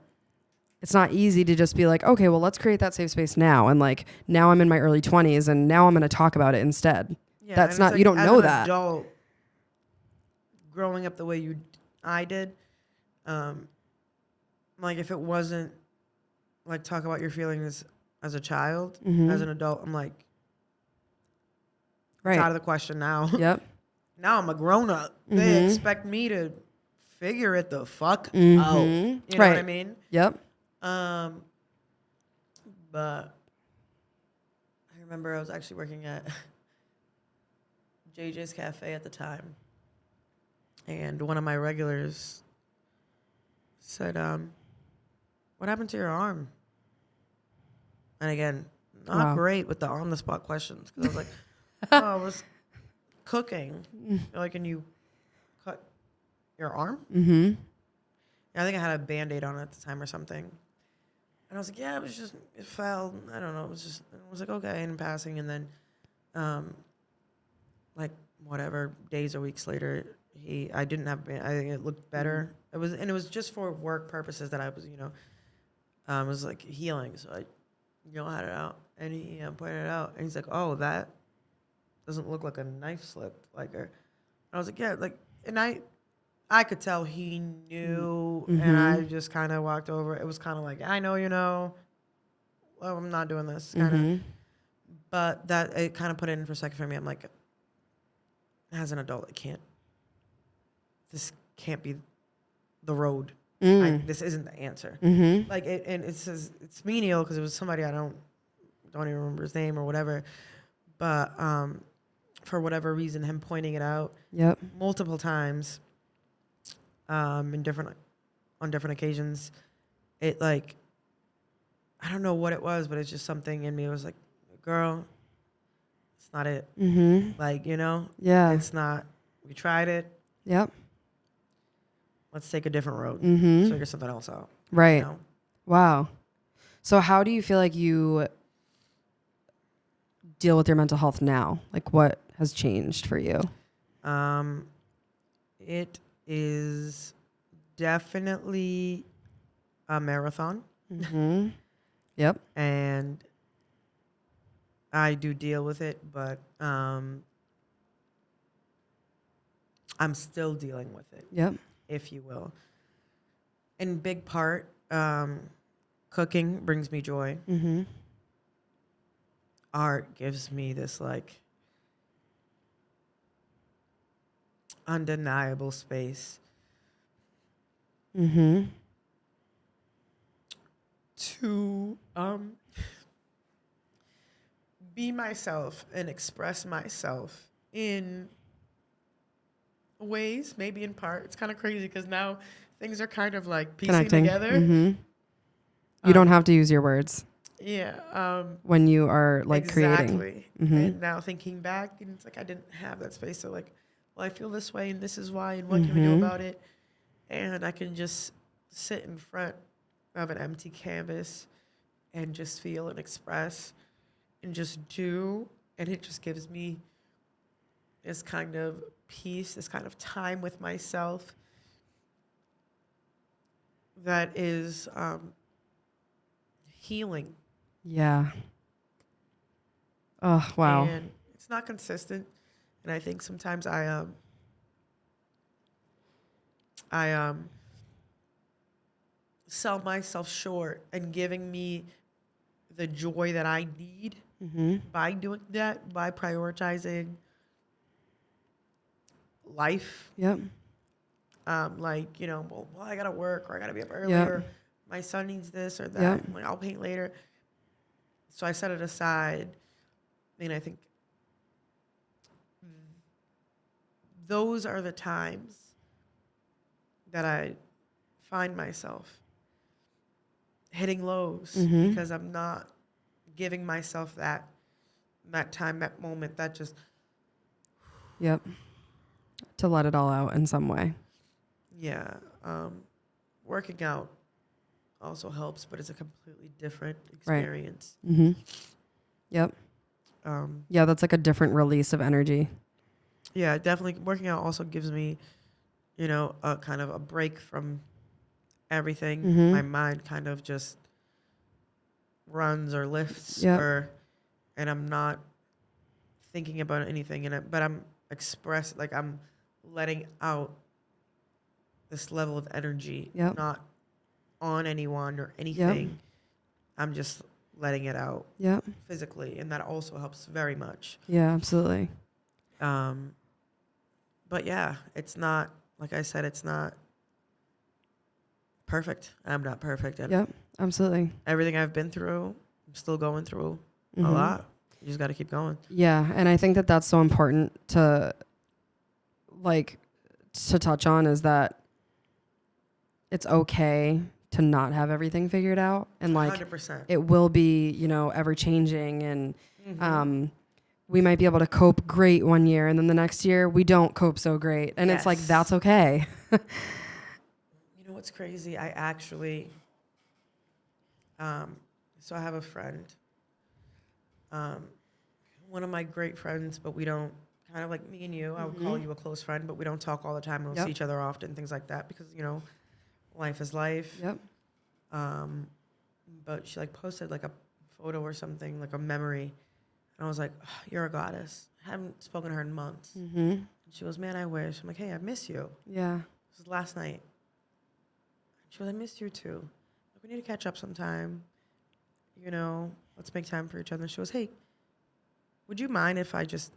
it's not easy to just be like, okay, well, let's create that safe space now. And like, now I'm in my early 20s and now I'm going to talk about it instead. Yeah, that's not, like, you don't know as an that. Adult, growing up the way I did, like if it wasn't like talk about your feelings as a child, as an adult, I'm like, it's out of the question now. Now I'm a grown up. They expect me to figure it the fuck out. You know what I mean? But I remember I was actually working at JJ's Cafe at the time. And one of my regulars said, what happened to your arm? And again, not great with the on-the-spot questions. Because I was like, oh, I was cooking. Like, and you cut your arm? And I think I had a Band-Aid on it at the time or something. And I was like, yeah, it fell. I don't know. It was like, okay, in passing. And then, like, whatever days or weeks later, I didn't have, I think it looked better. It was just for work purposes that I was, it was like healing. So I, had it out, and he pointed it out, and he's like, "Oh, that doesn't look like a knife slip." Like, I was like, "Yeah," like, and I could tell he knew, and I just kind of walked over. It was kind of like, "I know, well, I'm not doing this," kind of. But that it kind of put it in for a second for me. I'm like, as an adult, this can't be the road. This isn't the answer. Like, and it's menial because it was somebody I don't even remember his name or whatever. But for whatever reason, him pointing it out multiple times, on different occasions, it, like, I don't know what it was, but it's just something in me. It was like, girl, it's not it. Like, it's not. We tried it. Yep. Let's take a different road. Figure something else out. Right. Wow. So how do you feel like you deal with your mental health now? Like, what has changed for you? It is definitely a marathon. Yep. And I do deal with it, but I'm still dealing with it. Yep. If you will. In big part, cooking brings me joy. Art gives me this, like, undeniable space to be myself and express myself in ways, maybe in part. It's kind of crazy because now things are kind of like piecing together. You don't have to use your words. Yeah. When you are, like, exactly. creating. And now thinking back, and it's like I didn't have that space. So, like, well, I feel this way, and this is why, and what can we do about it? And I can just sit in front of an empty canvas and just feel and express and just do. And it just gives me this kind of peace, this kind of time with myself that is healing. Yeah. Oh, wow. And it's not consistent. And I think sometimes I sell myself short and giving me the joy that I need by doing that, by prioritizing life. Yep. Like, well, I gotta work, or I gotta be up earlier. My son needs this or that. Yep. I'm like, I'll paint later. So I set it aside. And I think those are the times that I find myself hitting lows because I'm not giving myself that time, that moment, that just... Yep. To let it all out in some way. Yeah. Working out also helps, but it's a completely different experience. Right. Yep. Yeah, that's like a different release of energy. Yeah, definitely. Working out also gives me, a kind of a break from everything. My mind kind of just runs or lifts, and I'm not thinking about anything in it, but I'm I'm letting out this level of energy, not on anyone or anything. I'm just letting it out physically, and that also helps very much. Yeah, absolutely. But yeah, it's not, like I said, it's not perfect. I'm not perfect. Yep, absolutely. Everything I've been through, I'm still going through a lot. You just got to keep going. Yeah, and I think that that's so important to touch on, is that it's okay to not have everything figured out, and 100%. It will be, ever changing, and we might be able to cope great one year, and then the next year we don't cope so great, and it's like, that's okay. You know what's crazy? I actually, so I have a friend, one of my great friends, but we don't kind of like me and you. I would call you a close friend, but we don't talk all the time. We don't see each other often, things like that, because, you know, life is life. Yep. But she like posted like a photo or something, like a memory. And I was like, oh, you're a goddess. I haven't spoken to her in months. Mm-hmm. And she goes, man, I wish. I'm like, hey, I miss you. Yeah. This was last night. She goes, I missed you too. Like, we need to catch up sometime. You know, let's make time for each other. And she goes, hey, would you mind if I just,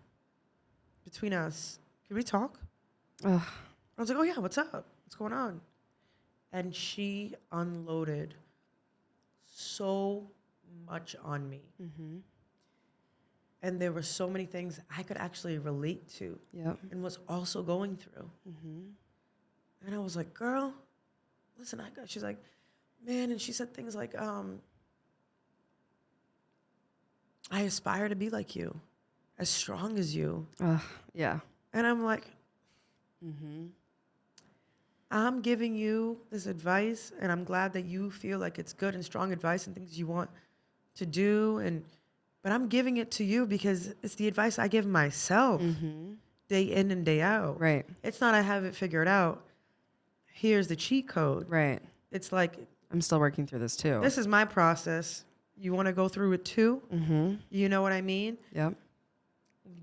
between us, can we talk? Ugh. I was like, oh yeah, what's up? What's going on? And she unloaded so much on me. Mm-hmm. And there were so many things I could actually relate to. Yep. And was also going through. Mm-hmm. And I was like, girl, listen, I got, she's like, man, and she said things like, I aspire to be like you, as strong as you. Yeah. And I'm like, Mm-hmm. I'm giving you this advice, and I'm glad that you feel like it's good and strong advice and things you want to do. But I'm giving it to you because it's the advice I give myself day in and day out. Right. It's not I have it figured out. Here's the cheat code. Right. It's like, I'm still working through this too. this is my process. You want to go through it too? Mm-hmm. You know what I mean? Yep.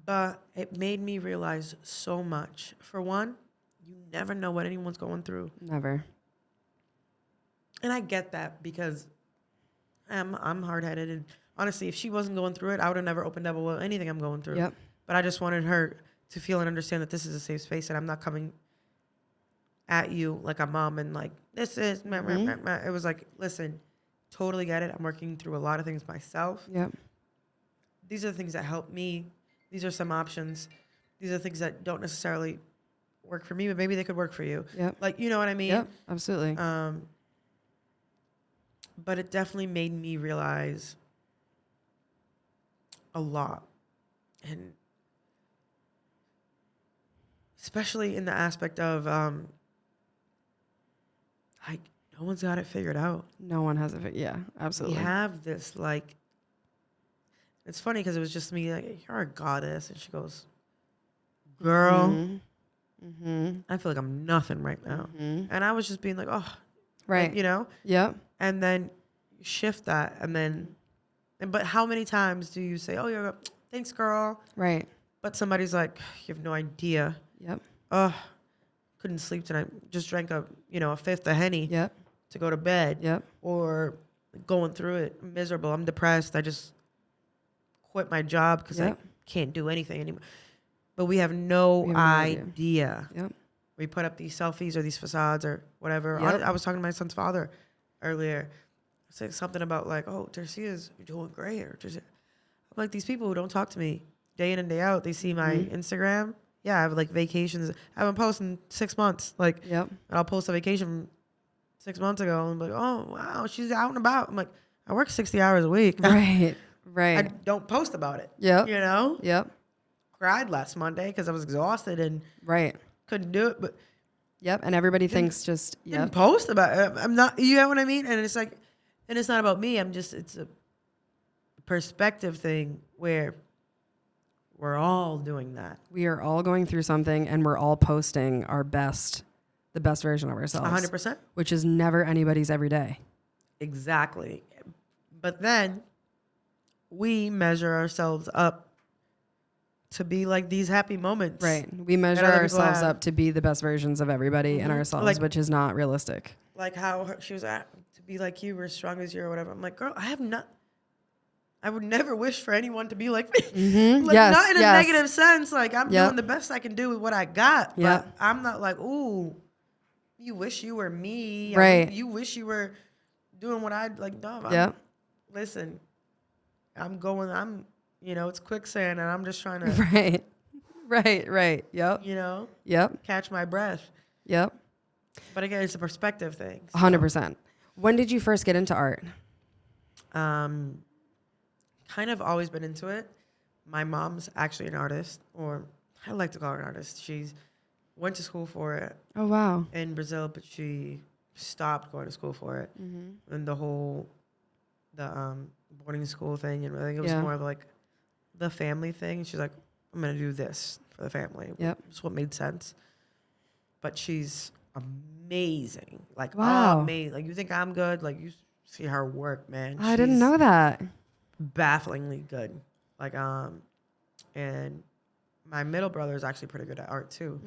But it made me realize so much. For one, you never know what anyone's going through. Never. And I get that because I'm hard-headed. And honestly, if she wasn't going through it, I would have never opened up about anything I'm going through. Yep. But I just wanted her to feel and understand that this is a safe space and I'm not coming at you like a mom and like, this is... It was like, listen, totally get it. I'm working through a lot of things myself. Yep. These are the things that help me. These are some options. These are things that don't necessarily work for me, but maybe they could work for you. Yep. Like, you know what I mean? Yep. Absolutely. But it definitely made me realize a lot. And especially in the aspect of, like, no one's got it figured out. No one has it. Yeah, absolutely. We have this, like, it's funny because it was just me, like, you're a goddess. And she goes, girl, I feel like I'm nothing right now. And I was just being like, oh, Right. like, you know? Yep. And then you shift that. And then, but how many times do you say, oh, you're, thanks, girl. Right. But somebody's like, you have no idea. Yep. Oh, couldn't sleep tonight. Just drank a fifth of Henny Yep. to go to bed. Yep. Or going through it. I'm miserable. I'm depressed. I just quit my job because I can't do anything anymore. But we have no idea. Yep. We put up these selfies or these facades or whatever. Yep. I was talking to my son's father earlier. Saying something about like, oh, Tercias, you're doing great. Or I'm like, these people who don't talk to me day in and day out, they see my Instagram. Yeah, I have like vacations. I haven't posted in 6 months. Like, Yep. and I'll post a vacation from 6 months ago. And I'm like, oh, wow, she's out and about. I'm like, I work 60 hours a week. Right. I Right. don't post about it. Yep. You know? Yep. Cried last Monday because I was exhausted and Right. couldn't do it. But Yep. And everybody thinks just, didn't yep. post about it. I'm not, you know what I mean? And it's like, and it's not about me. It's a perspective thing where we're all doing that. We are all going through something and we're all posting our best, the best version of ourselves. 100%. Which is never anybody's every day. Exactly. But then we measure ourselves up to be like these happy moments. Right. We measure other people ourselves have. up to be the best versions of everybody and ourselves, Like- which is not realistic. Like how she was at, to be like you, or as strong as you, or whatever. I'm like, girl, I would never wish for anyone to be like me. Like, Yes, not in a yes. negative sense. Like, I'm Yep. doing the best I can do with what I got. Yep. But I'm not like, ooh, you wish you were me. Right. You wish you were doing what I'd like. No, Yep. Listen, it's quicksand and I'm just trying to, Right. Right. Yep. Yep. catch my breath. Yep. But again, it's a perspective thing. So, 100%. When did you first get into art? kind of always been into it. My mom's actually an artist, or I like to call her an artist. She's went to school for it Oh, wow. in Brazil, but she stopped going to school for it. And the boarding school thing, and I think it was Yeah. more of like the family thing. She's like, I'm gonna do this for the family. Yep. It's what made sense. But she's amazing. Like, Wow. amazing. Like, you think I'm good? Like, you see her work, man. I didn't know that. Bafflingly good. Like, and my middle brother is actually pretty good at art too.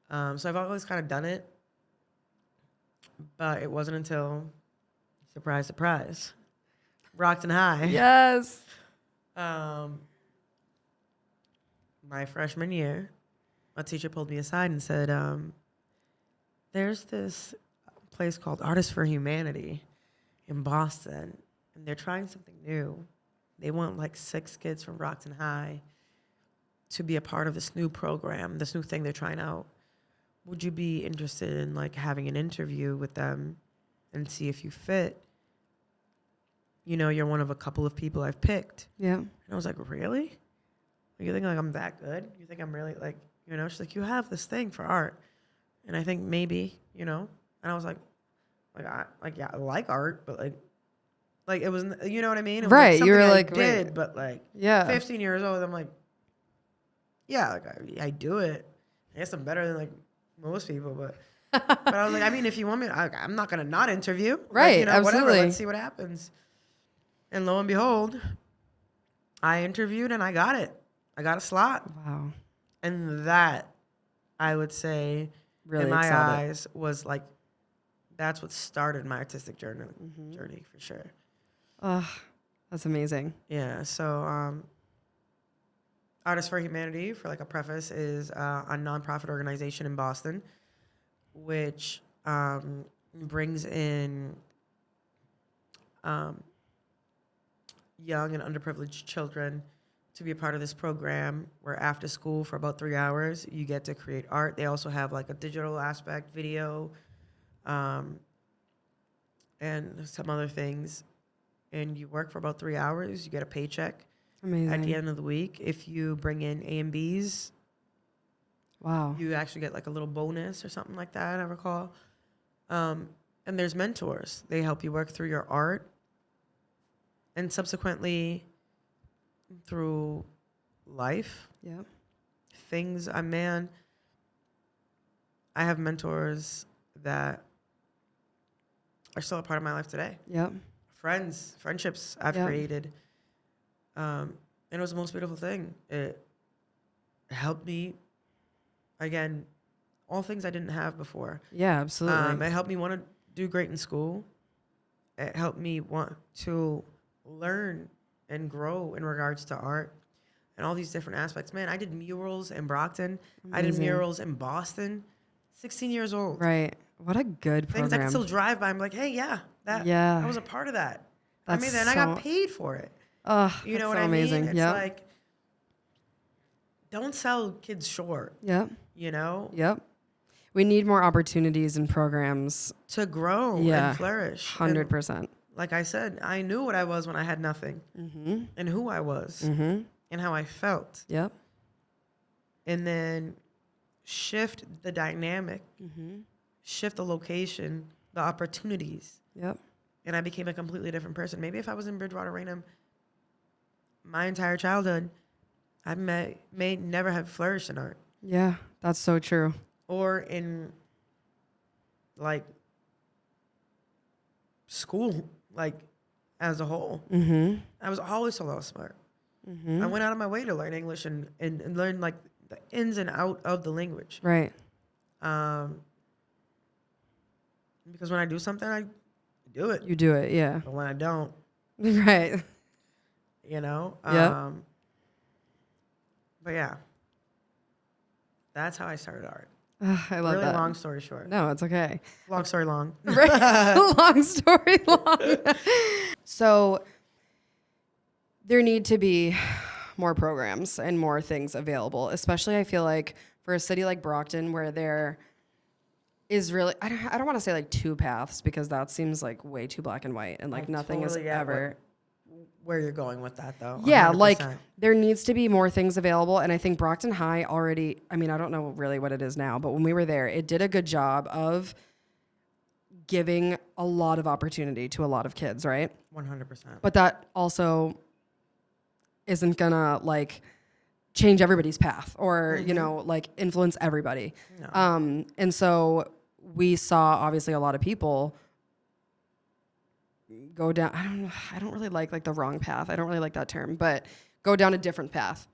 So I've always kind of done it, but it wasn't until, surprise, surprise, Brockton High. Yes. My freshman year, a teacher pulled me aside and said, there's this place called Artists for Humanity in Boston, and they're trying something new. They want like 6 kids from Brockton High to be a part of this new program, this new thing they're trying out. Would you be interested in like having an interview with them and see if you fit? You know, you're one of a couple of people I've picked. Yeah. And I was like, really? You think like I'm that good? You think I'm really like, you know? She's like, you have this thing for art. And I think maybe, you know? And I was like, yeah, I like art, but like it was, you know what I mean? It was Right. Like You were I like, did, wait. but like, Yeah. 15 years old, I'm like, yeah, like I do it. I guess I'm better than like most people, but I was like, I mean, if you want me, I'm not gonna not interview, Right? Like, you know, Absolutely. whatever. Let's see what happens. And lo and behold, I interviewed and I got it. I got a slot, Wow. and that I would say, Really in my excelled it. eyes, was like that's what started my artistic journey for sure. Oh, that's amazing. Yeah. So, Artists for Humanity, for like a preface, is a nonprofit organization in Boston, which brings in young and underprivileged children to be a part of this program where after school for about 3 hours, you get to create art. They also have like a digital aspect, video, and some other things. And you work for about 3 hours, you get a paycheck. Amazing. At the end of the week, if you bring in A and Bs, Wow. you actually get like a little bonus or something like that, I recall. And there's mentors. They help you work through your art. And subsequently, through life, Yeah. things, I have mentors that are still a part of my life today. Yep. Friendships I've created. And it was the most beautiful thing. It helped me, again, all things I didn't have before. Yeah, absolutely. It helped me want to do great in school. It helped me want to learn and grow in regards to art and all these different aspects. Man, I did murals in Brockton. I did Amazing. murals in Boston. 16 years old. Right. What a good program. Things I can still drive by. I'm like, hey, I was a part of that. I That's made that, and I got paid for it. Oh, You know that's what so I amazing. mean? It's Yep. like, don't sell kids short, Yep. you know, Yep. We need more opportunities and programs. to grow Yeah. and flourish. 100%. And like I said, I knew what I was when I had nothing and who I was and how I felt. Yep. And then shift the dynamic, shift the location, the opportunities. Yep. And I became a completely different person. Maybe if I was in Bridgewater, Raynham, my entire childhood, I may never have flourished in art. Yeah, that's so true. Or in, like, school, like, as a whole. I was always told I was smart. I went out of my way to learn English and learn, like, the ins and out of the language. Right. Because when I do something, I do it. You do it. Yeah. But when I don't, Right. you know? Yep. But yeah, that's how I started art. I love Really that. long story short. No, it's okay. Long story long. Right. Long story long. So there need to be more programs and more things available, especially I feel like for a city like Brockton where there is really, I don't want to say like 2 paths because that seems like way too black and white and like nothing totally is get ever. Where you're going with that, though. Yeah, 100%. like there needs to be more things available. And I think Brockton High already, I mean, I don't know really what it is now, but when we were there, it did a good job of giving a lot of opportunity to a lot of kids, right? 100%. But that also isn't gonna like change everybody's path or, you know, like influence everybody. No. And so we saw obviously a lot of people go down, I don't really like the wrong path. I don't really like that term, but go down a different path.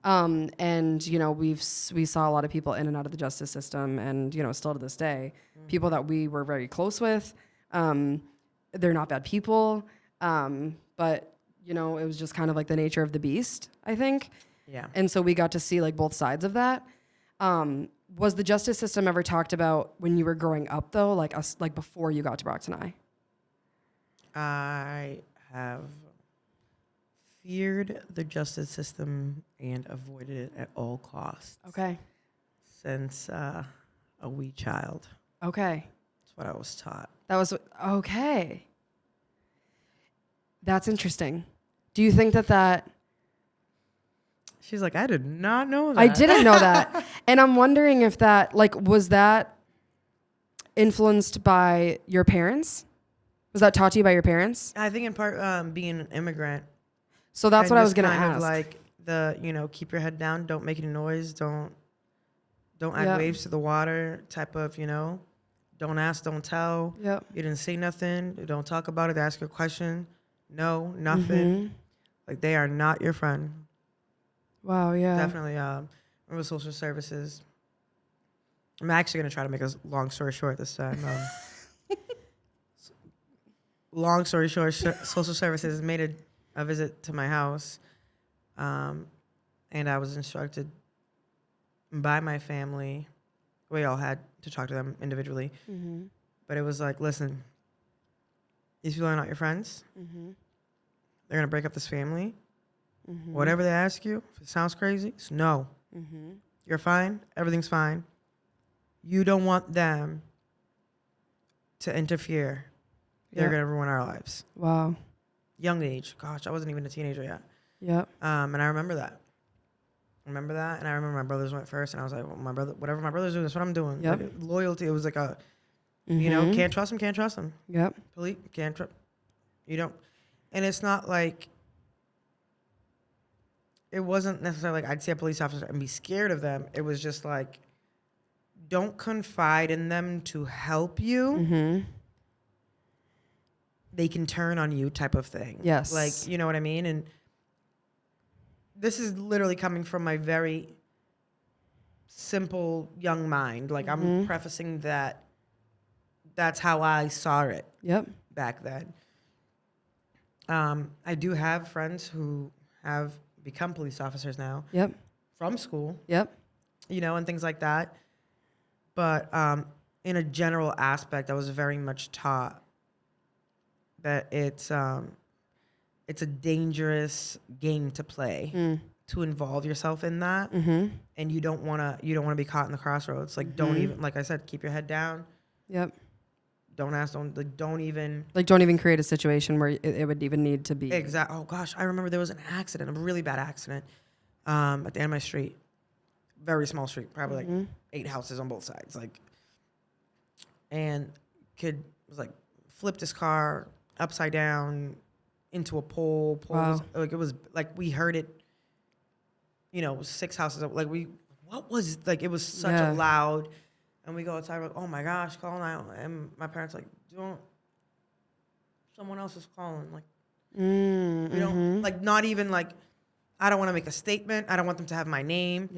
And, you know, we saw a lot of people in and out of the justice system and, you know, still to this day, people that we were very close with, they're not bad people. But, you know, it was just kind of like the nature of the beast, I think. Yeah. And so we got to see like both sides of that. Was the justice system ever talked about when you were growing up though, like us, like before you got to Brockton? I have feared the justice system and avoided it at all costs. Okay. Since a wee child. Okay. That's what I was taught. That was okay. That's interesting. Do you think that She's like, I did not know that. I didn't know that. And I'm wondering if that, like, was that influenced by your parents? Was that taught to you by your parents? I think in part being an immigrant. So that's and what I was just going to kind ask. of like the, you know, keep your head down, don't make any noise, don't add Yep. waves to the water type of, you know, don't ask, don't tell. Yep. You didn't say nothing, don't talk about it, they ask you a question. No, nothing. Like they are not your friend. Wow, yeah. Definitely. Remember social services. I'm actually going to try to make a long story short this time. Long story short, social services made a visit to my house. And I was instructed by my family. We all had to talk to them individually. But it was like, listen, these people are not your friends. They're going to break up this family. Whatever they ask you, if it sounds crazy, it's no. You're fine. Everything's fine. You don't want them to interfere. They're going to ruin our lives. Wow. Young age. Gosh, I wasn't even a teenager yet. Yep. And I remember that. And I remember my brothers went first, and I was like, well, whatever my brother's doing, that's what I'm doing. Yep. Like, loyalty. It was like a, you know, can't trust them. Yep. Police, can't trust. You don't. And it's not like, it wasn't necessarily like I'd see a police officer and be scared of them. It was just like, don't confide in them to help you. They can turn on you type of thing. Yes. Like, you know what I mean? And this is literally coming from my very simple young mind. Like I'm prefacing that that's how I saw it back then. I do have friends who have become police officers now. From school. You know, and things like that. But in a general aspect, I was very much taught that it's a dangerous game to play to involve yourself in that, and you don't want to be caught in the crossroads. Like don't even, like I said, keep your head down. Don't ask. Don't even create a situation where it would even need to be. Exactly. Oh gosh, I remember there was an accident, a really bad accident, at the end of my street. Very small street, probably like 8 houses on both sides. Like, and kid was like flipped his car upside down into a pole. Wow. Like it was like we heard it. You know, 6 houses up. Like what was like? It was such a loud. And we go outside, we're like, oh my gosh, call 911. And my parents like, don't. Someone else is calling. Like, we don't, like, not even like, I don't want to make a statement. I don't want them to have my name.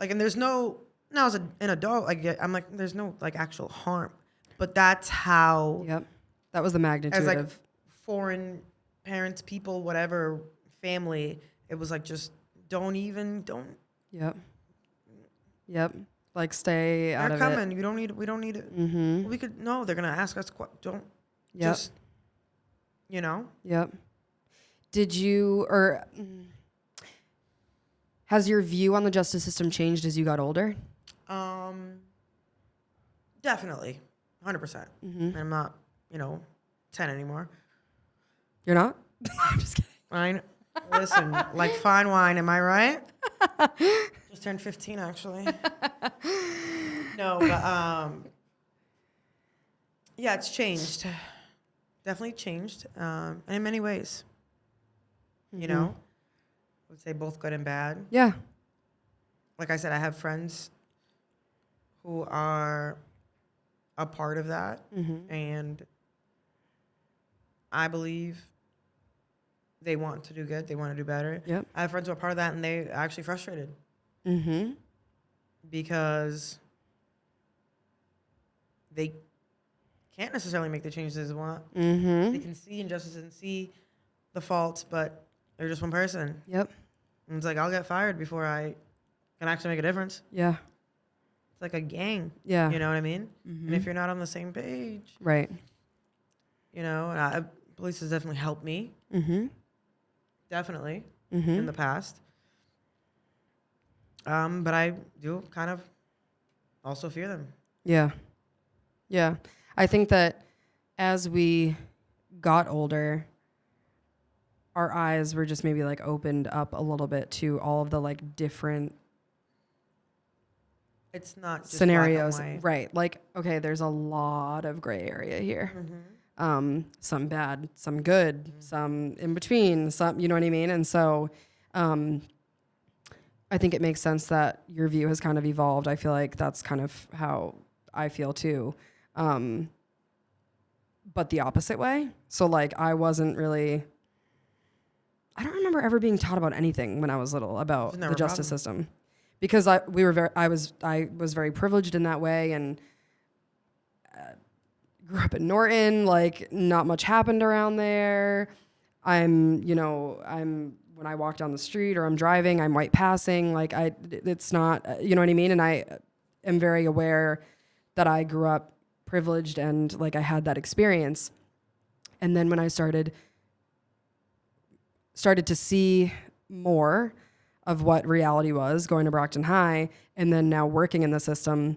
Like, and there's no, now as an adult, like, I'm like, there's no like actual harm. But that's how. That was the magnitude as like of foreign parents, people, whatever, family, it was like, just don't. Like stay out They're of coming. it. We don't need it. We could, no, they're going to ask us, don't, just, you know? Did you, or has your view on the justice system changed as you got older? Definitely. 100%. I'm not, 10 anymore. You're not? I'm just kidding. Fine. Listen, like fine wine, am I right? Just turned 15, actually. No, but yeah, it's changed. Definitely changed, and in many ways. You know, I would say both good and bad. like I said, I have friends who are a part of that, and I believe they want to do good. They want to do better. Yep. I have friends who are part of that, and they're actually frustrated because they can't necessarily make the changes they want. They can see injustice and see the faults, but they're just one person. Yep. And it's like, I'll get fired before I can actually make a difference. Yeah. It's like a gang. Yeah. You know what I mean? And if you're not on the same page, Right. you know, and police has definitely helped me. Definitely in the past. But I do kind of also fear them. Yeah. Yeah. I think that as we got older, our eyes were just maybe like opened up a little bit to all of the like different It's not just scenarios. black and white. Right. Like, okay, there's a lot of gray area here. Some bad, some good, some in between, some, you know what I mean? And so I think it makes sense that your view has kind of evolved. I feel like that's kind of how I feel too. But the opposite way. So like I don't remember ever being taught about anything when I was little about the justice system, because I was very privileged in that way, and grew up in Norton. Like not much happened around there. When I walk down the street or I'm driving, I'm white passing. Like it's not, you know what I mean? And I am very aware that I grew up privileged and like I had that experience. And then when I started to see more of what reality was, going to Brockton High, and then now working in the system,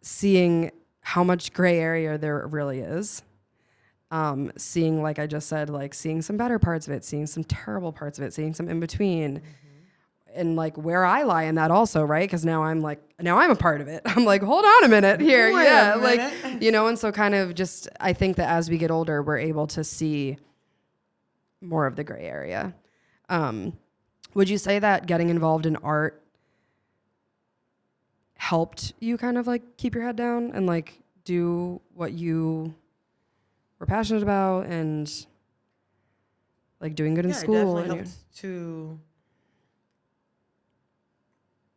seeing how much gray area there really is. Seeing, like I just said, like seeing some better parts of it, seeing some terrible parts of it, seeing some in between, and like where I lie in that also, right? Because now I'm a part of it. I'm like, hold on a minute here. Like, you know, and so kind of just, I think that as we get older, we're able to see more of the gray area. Would you say that getting involved in art helped you kind of like keep your head down and like do what you were passionate about and like doing good in school? It definitely helped to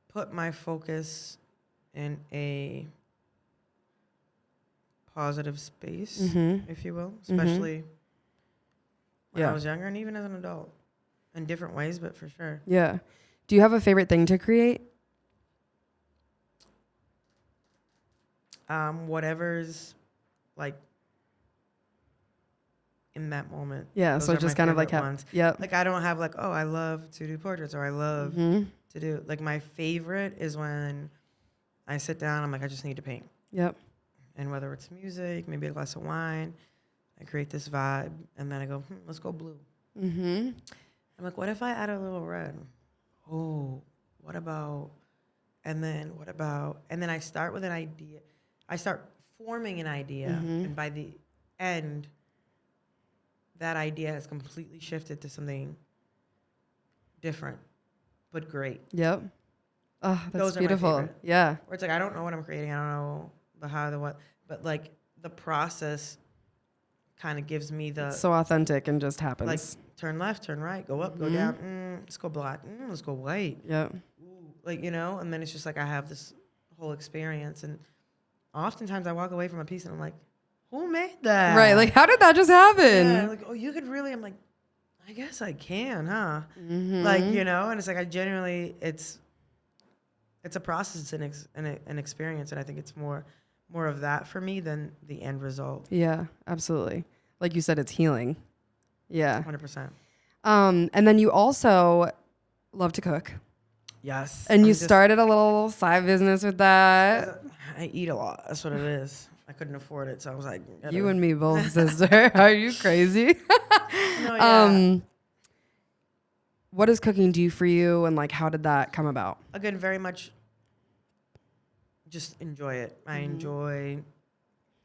put my focus in a positive space, if you will, especially when I was younger and even as an adult, in different ways, but for sure. Yeah. Do you have a favorite thing to create? Whatever's like in that moment. Yeah, Those so are just my kind of like favorite ones. Yep. Like I don't have like, oh, I love to do portraits or I love to do, like my favorite is when I sit down, I'm like, I just need to paint. Yep. And whether it's music, maybe a glass of wine, I create this vibe and then I go, let's go blue. I'm like, what if I add a little red? Oh, what about, and then what about, and then I start with an idea. I start forming an idea, and by the end, that idea has completely shifted to something different, but great. Yep. Oh, that's Those are my beautiful. favorite. Yeah. Where it's like, I don't know what I'm creating. I don't know the how, the what, but like the process kind of gives me the. It's so authentic and just happens. Like turn left, turn right, go up, go down. Let's go black. Let's go white. Yep. Like, you know, and then it's just like I have this whole experience. And oftentimes I walk away from a piece and I'm like, who made that? Right. Like, how did that just happen? Yeah, like, oh, you could really, I'm like, I guess I can, huh? Like, you know, and it's like I genuinely, it's a process, it's an experience. And I think it's more of that for me than the end result. Yeah, absolutely. Like you said, it's healing. Yeah. 100%. And then you also love to cook. Yes. And you started a little side business with that. I eat a lot. That's what it is. I couldn't afford it, so I was like, You and me both, sister. Are you crazy? No, yeah. What does cooking do for you, and like how did that come about? Again, very much just enjoy it. I enjoy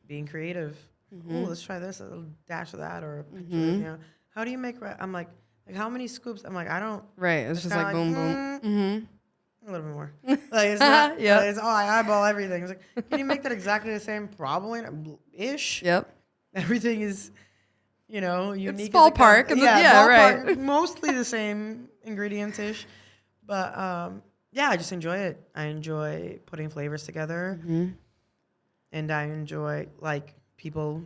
being creative. Ooh, let's try this, a little dash of that, or a picture. You know, how do you make? I'm like how many scoops? I'm like, I don't. Right. It's just like boom, boom. a little bit more. Like it's not. Yep. It's I eyeball everything. It's like, can you make that exactly the same problem ish? Yep. Everything is, unique. It's ballpark. Ballpark, Right. Mostly the same ingredients ish, but I just enjoy it. I enjoy putting flavors together, and I enjoy people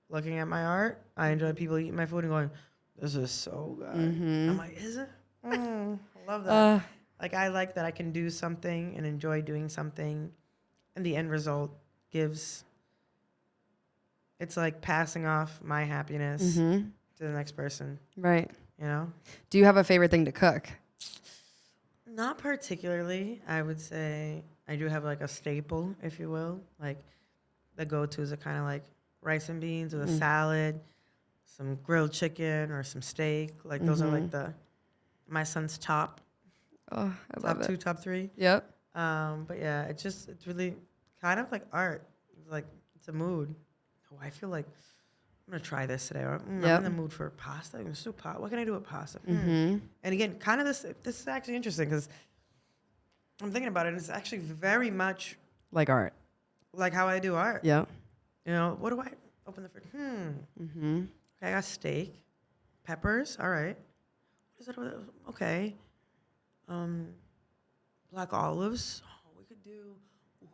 looking at my art. I enjoy people eating my food and going, "This is so good." I'm like, "Is it?" I love that. I like that I can do something and enjoy doing something, and the end result gives. It's like passing off my happiness to the next person. Right. Do you have a favorite thing to cook? Not particularly. I would say I do have a staple, if you will. The go-tos are kind of like rice and beans with a salad, some grilled chicken or some steak. Those are my son's top. Oh, I love it. Top 2, top 3. Yep. But yeah, it's really kind of like art. It's a mood. Oh, I feel like I'm going to try this today. Or, I'm in the mood for pasta. I'm going to do pasta. What can I do with pasta? And again, kind of this is actually interesting because I'm thinking about it. And it's actually very much like art. Like how I do art. Yeah. What do I open the fridge? Okay, I got steak, peppers. All right. What is that? Okay. Black olives. Oh, we could do.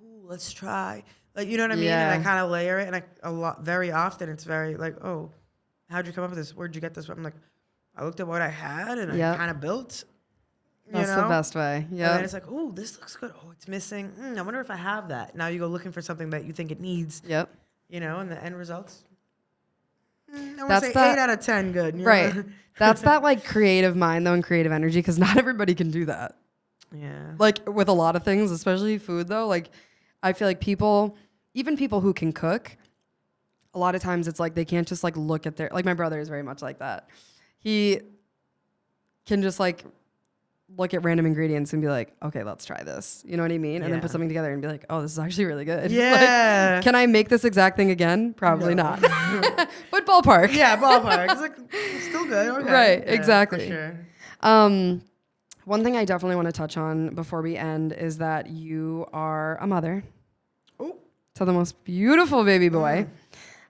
Ooh, let's try. You know what I mean? Yeah. And I kind of layer it, and very often it's very oh, how'd you come up with this? Where'd you get this from? I'm like, I looked at what I had and I kind of built. That's the best way. Yeah. And then it's like, oh, this looks good. Oh, it's missing. I wonder if I have that. Now you go looking for something that you think it needs. Yep. And the end results. I would That's say that, 8 out of 10 good. Right. That's that creative mind though and creative energy because not everybody can do that. Yeah. With a lot of things, especially food though. I feel like even people who can cook, a lot of times it's they can't just look at their, my brother is very much like that. He can just look at random ingredients and be like, okay, let's try this. You know what I mean? And then put something together and be like, oh, this is actually really good. Yeah. Can I make this exact thing again? Probably not. But ballpark. Yeah, ballpark. It's still good. Okay. Right, Yeah, exactly. for sure. One thing I definitely want to touch on before we end is that you are a mother to the most beautiful baby boy.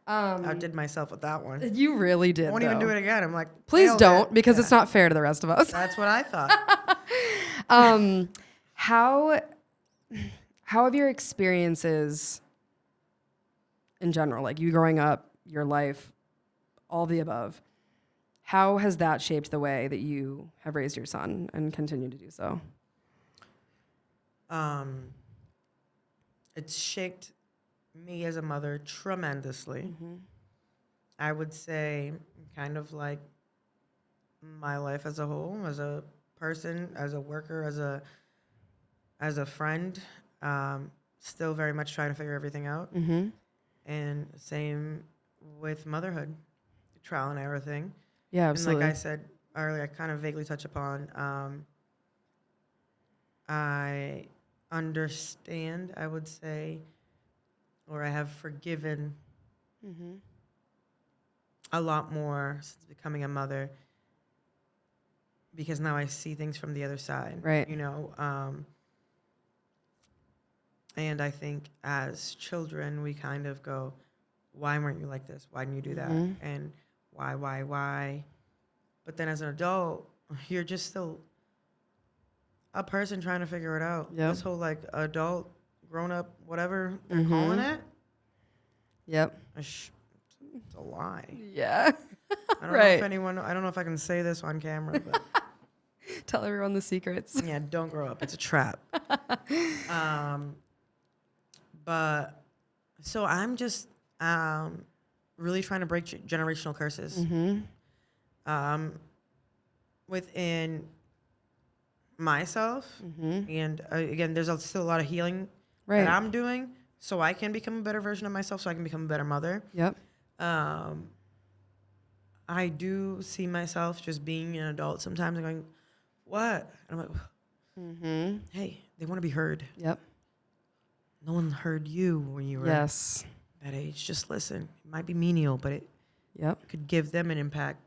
Outdid myself with that one. You really did. I won't even do it again. I'm like, please nailed don't it. because it's not fair to the rest of us. That's what I thought. How have your experiences in general, you growing up, your life, all the above, how has that shaped the way that you have raised your son and continue to do so? It's shaped me as a mother tremendously. I would say kind of like my life as a whole, as a person, as a worker, as a friend, still very much trying to figure everything out. And same with motherhood, trial and error thing. Yeah, absolutely. And like I said earlier, I kind of vaguely touch upon, I understand, I would say, or I have forgiven a lot more since becoming a mother because now I see things from the other side. Right. And I think as children, we kind of go, why weren't you like this? Why didn't you do that? And why? But then as an adult, you're just still a person trying to figure it out. Yep. This whole adult, grown up, whatever they're calling it. Yep. It's a lie. Yeah. I don't know if anyone, I don't know if I can say this on camera, but tell everyone the secrets. yeah, don't grow up. It's a trap. But so I'm just really trying to break generational curses within myself. And again, there's still a lot of healing that I'm doing so I can become a better version of myself, so I can become a better mother. Yep. I do see myself just being an adult sometimes and going, what? And I'm like, hey, they want to be heard. Yep. No one heard you when you were that age. Just listen. It might be menial, but it could give them an impact.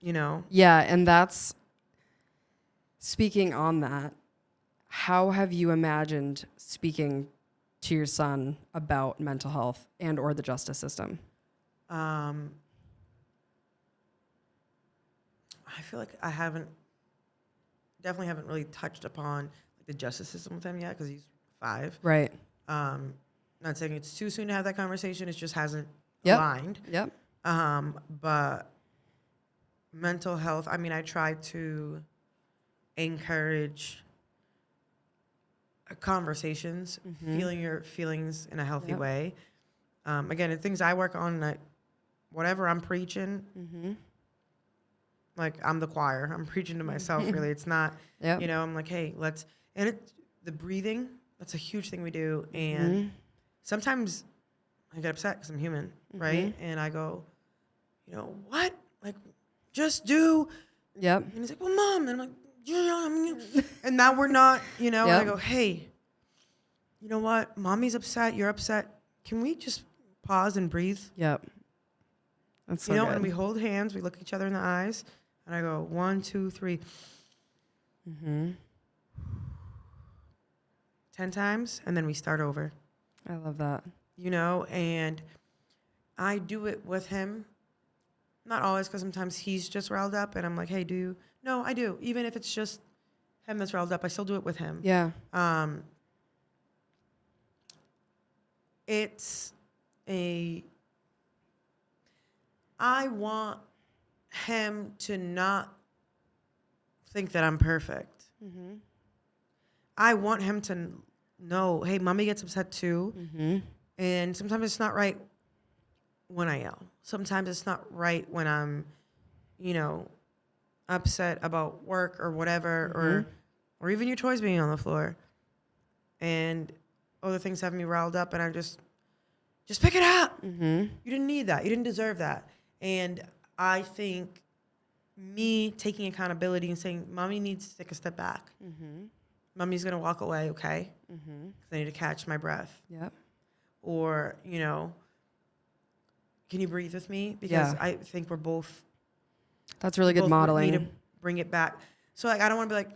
Yeah, and that's speaking on that. how have you imagined speaking to your son about mental health and or the justice system? I feel like I definitely haven't really touched upon like, the justice system with him yet because he's 5. Right. Not saying it's too soon to have that conversation. It just hasn't Yep. aligned. Yep. But mental health, I mean, I try to encourage conversations, feeling your feelings in a healthy way. Again, the things I work on, like, whatever I'm preaching, like I'm the choir. I'm preaching to myself, really. It's not, you know, I'm like, hey, the breathing, that's a huge thing we do. And sometimes I get upset because I'm human, right? And I go, you know, what? Like, just do. Yep. And he's like, well, Mom. And I'm like, and now we're not, you know, and I go, hey, you know what? Mommy's upset. You're upset. Can we just pause and breathe? Yep. That's so you know, good. and we hold hands. We look each other in the eyes. And I go, 1, 2, 3. 10 times. And then we start over. I love that. You know, and I do it with him. Not always, because sometimes he's just riled up. And I'm like, hey, do you? No, I do. Even if it's just him that's riled up, I still do it with him. Yeah. I want him to not think that I'm perfect. I want him to know, hey, Mommy gets upset too. And sometimes it's not right when I yell. Sometimes it's not right when I'm, you know, upset about work or whatever, or even your toys being on the floor. And other things have me riled up, and I just pick it up. You didn't need that. You didn't deserve that. And I think me taking accountability and saying, Mommy needs to take a step back. Mommy's going to walk away, okay? Because I need to catch my breath. Yep. Or, you know, can you breathe with me? Because I think we're both... That's really good modeling. Need to bring it back. So, like, I don't want to be like,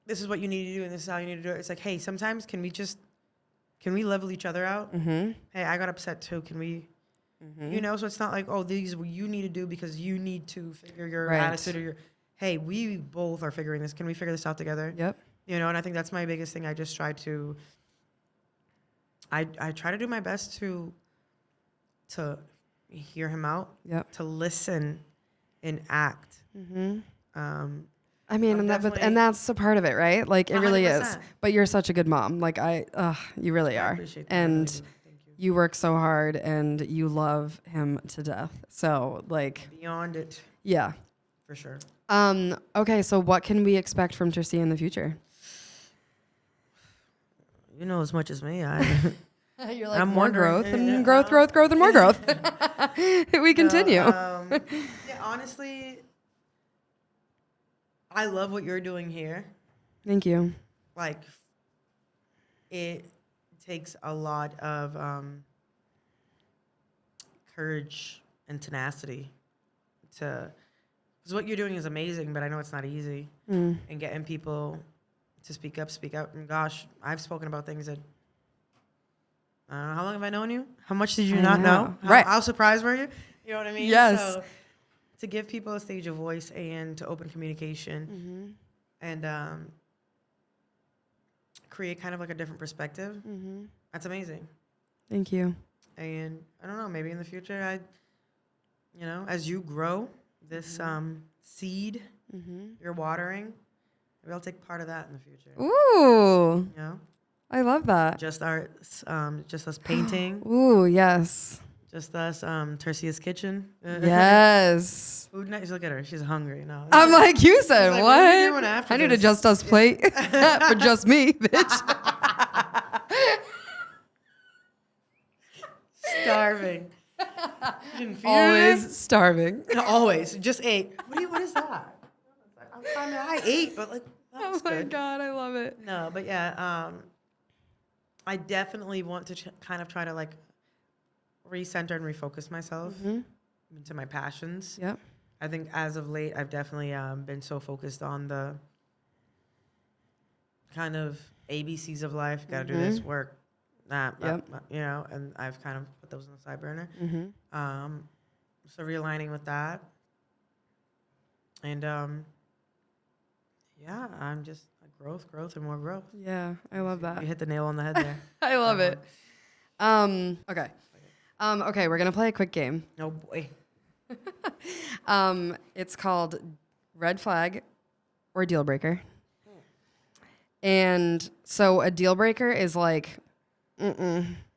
this is what you need to do and this is how you need to do it. It's like, hey, sometimes can we level each other out? Hey, I got upset too. Can we... You know, so it's not like, oh, these are what you need to do because you need to figure your attitude or your... Hey, we both are figuring this. Can we figure this out together? Yep. You know, and I think that's my biggest thing. I just try to... I try to do my best to hear him out. Yep. To listen and act. I mean, and that's a part of it, right? Like, it 100%. Really is. But you're such a good mom. Like, you really are. I appreciate that. And... Really, you work so hard and you love him to death. So, like... Beyond it. Yeah. For sure. Okay, so what can we expect from Tercia in the future? You know as much as me. You're like, more growth and growth and more growth. We continue. Yeah, honestly, I love what you're doing here. Thank you. Like, it takes a lot of courage and tenacity because what you're doing is amazing, but I know it's not easy. And getting people to speak up. And gosh, I've spoken about things that how long have I known you? How much did you not know? How surprised were you? You know what I mean? Yes. So to give people a stage of voice and to open communication and create kind of like a different perspective. That's amazing. Thank you. And I don't know, maybe in the future, you know, as you grow this seed you're watering, maybe I'll take part of that in the future. Ooh. You know? I love that. Just us painting. Ooh, yes. Just us, Tercia's kitchen. Yes. Food night. Look at her. She's hungry. No. I'm like, you said, like, what? Are you doing after I need a Just Us plate for just me, bitch. Starving. Always starving. No, always. Just ate. What is that? I ate, but like, oh my God, I love it. No, but yeah, I definitely want to kind of try to like recenter and refocus myself into my passions. Yep. I think as of late, I've definitely been so focused on the kind of ABCs of life. Got to do this work, that, Yep. you know, and I've kind of put those on the side burner. So realigning with that. And yeah, I'm just growth, and more growth. Yeah, I love that. You hit the nail on the head there. I love it. Okay. Okay, we're gonna play a quick game. Oh boy. It's called Red Flag or Deal Breaker. And so a deal breaker is like,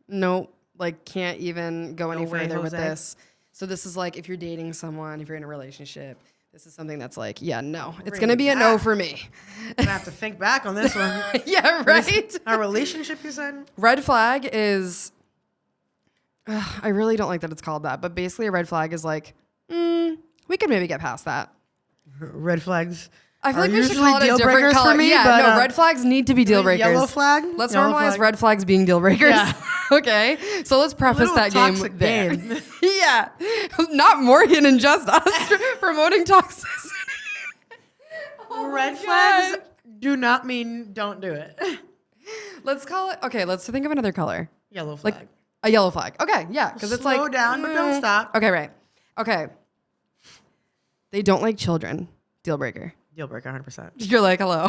nope, like can't even go any further with this. So this is like if you're dating someone, if you're in a relationship, this is something that's like, yeah, no, it's gonna be a no for me. I'm gonna have to think back on this one. Yeah, right. Our relationship, you said? Red flag is, I really don't like that it's called that, but basically a red flag is like, we could maybe get past that. Red flags. I feel like we should call it a different color. For me, yeah, but, no, red flags need to be deal breakers. Yellow flag? Let's Yellow normalize flag. red flags being deal breakers. Yeah. Okay, so let's preface that game toxic there. game. Yeah, not Morgan and just us promoting toxicity. Oh Red my flags God. do not mean don't do it. Let's call it. Okay, let's think of another color. Yellow flag. Like a yellow flag. Okay, yeah, because it's like Slow down, but don't stop. Okay, right. Okay. They don't like children. Deal breaker. Deal breaker, 100%. You're like, hello.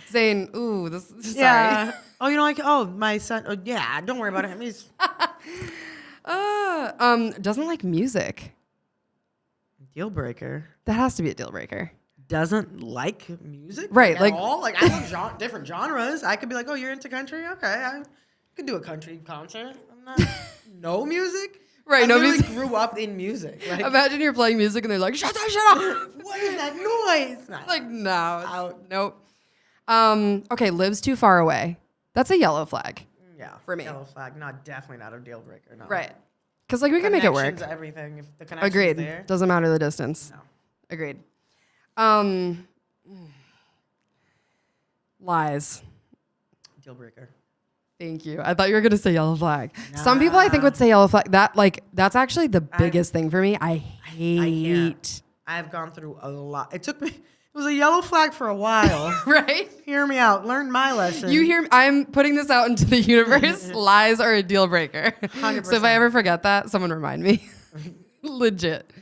Saying, ooh, this sorry. Yeah. Oh, you don't like? Oh, my son. Oh, yeah. Don't worry about it. He's Doesn't like music. deal breaker. That has to be a deal breaker. Doesn't like music, Right, At like- all. Like I love different genres. I could be like, oh, you're into country. Okay, I could do a country concert. I'm not no music. Right, I no literally music. grew up in music. Like, Imagine you're playing music and they're like, shut up. what is that noise? Nah. Like, no. Out. Nope. Okay, lives too far away. That's a yellow flag. Yeah, For me. yellow flag. Definitely not a deal breaker. No. Right. Because, like, we can make it work. Connection's everything. If the connection's Agreed. there. Doesn't matter the distance. No. Agreed. Lies. Deal breaker. Thank you. I thought you were gonna say yellow flag. Some people I think would say yellow flag. That's actually the biggest thing for me. I hate. I've gone through a lot. It took me. It was a yellow flag for a while. Right? Hear me out. Learn my lesson. You hear? I'm putting this out into the universe. Lies are a deal breaker. 100%. So if I ever forget that, someone remind me. Legit.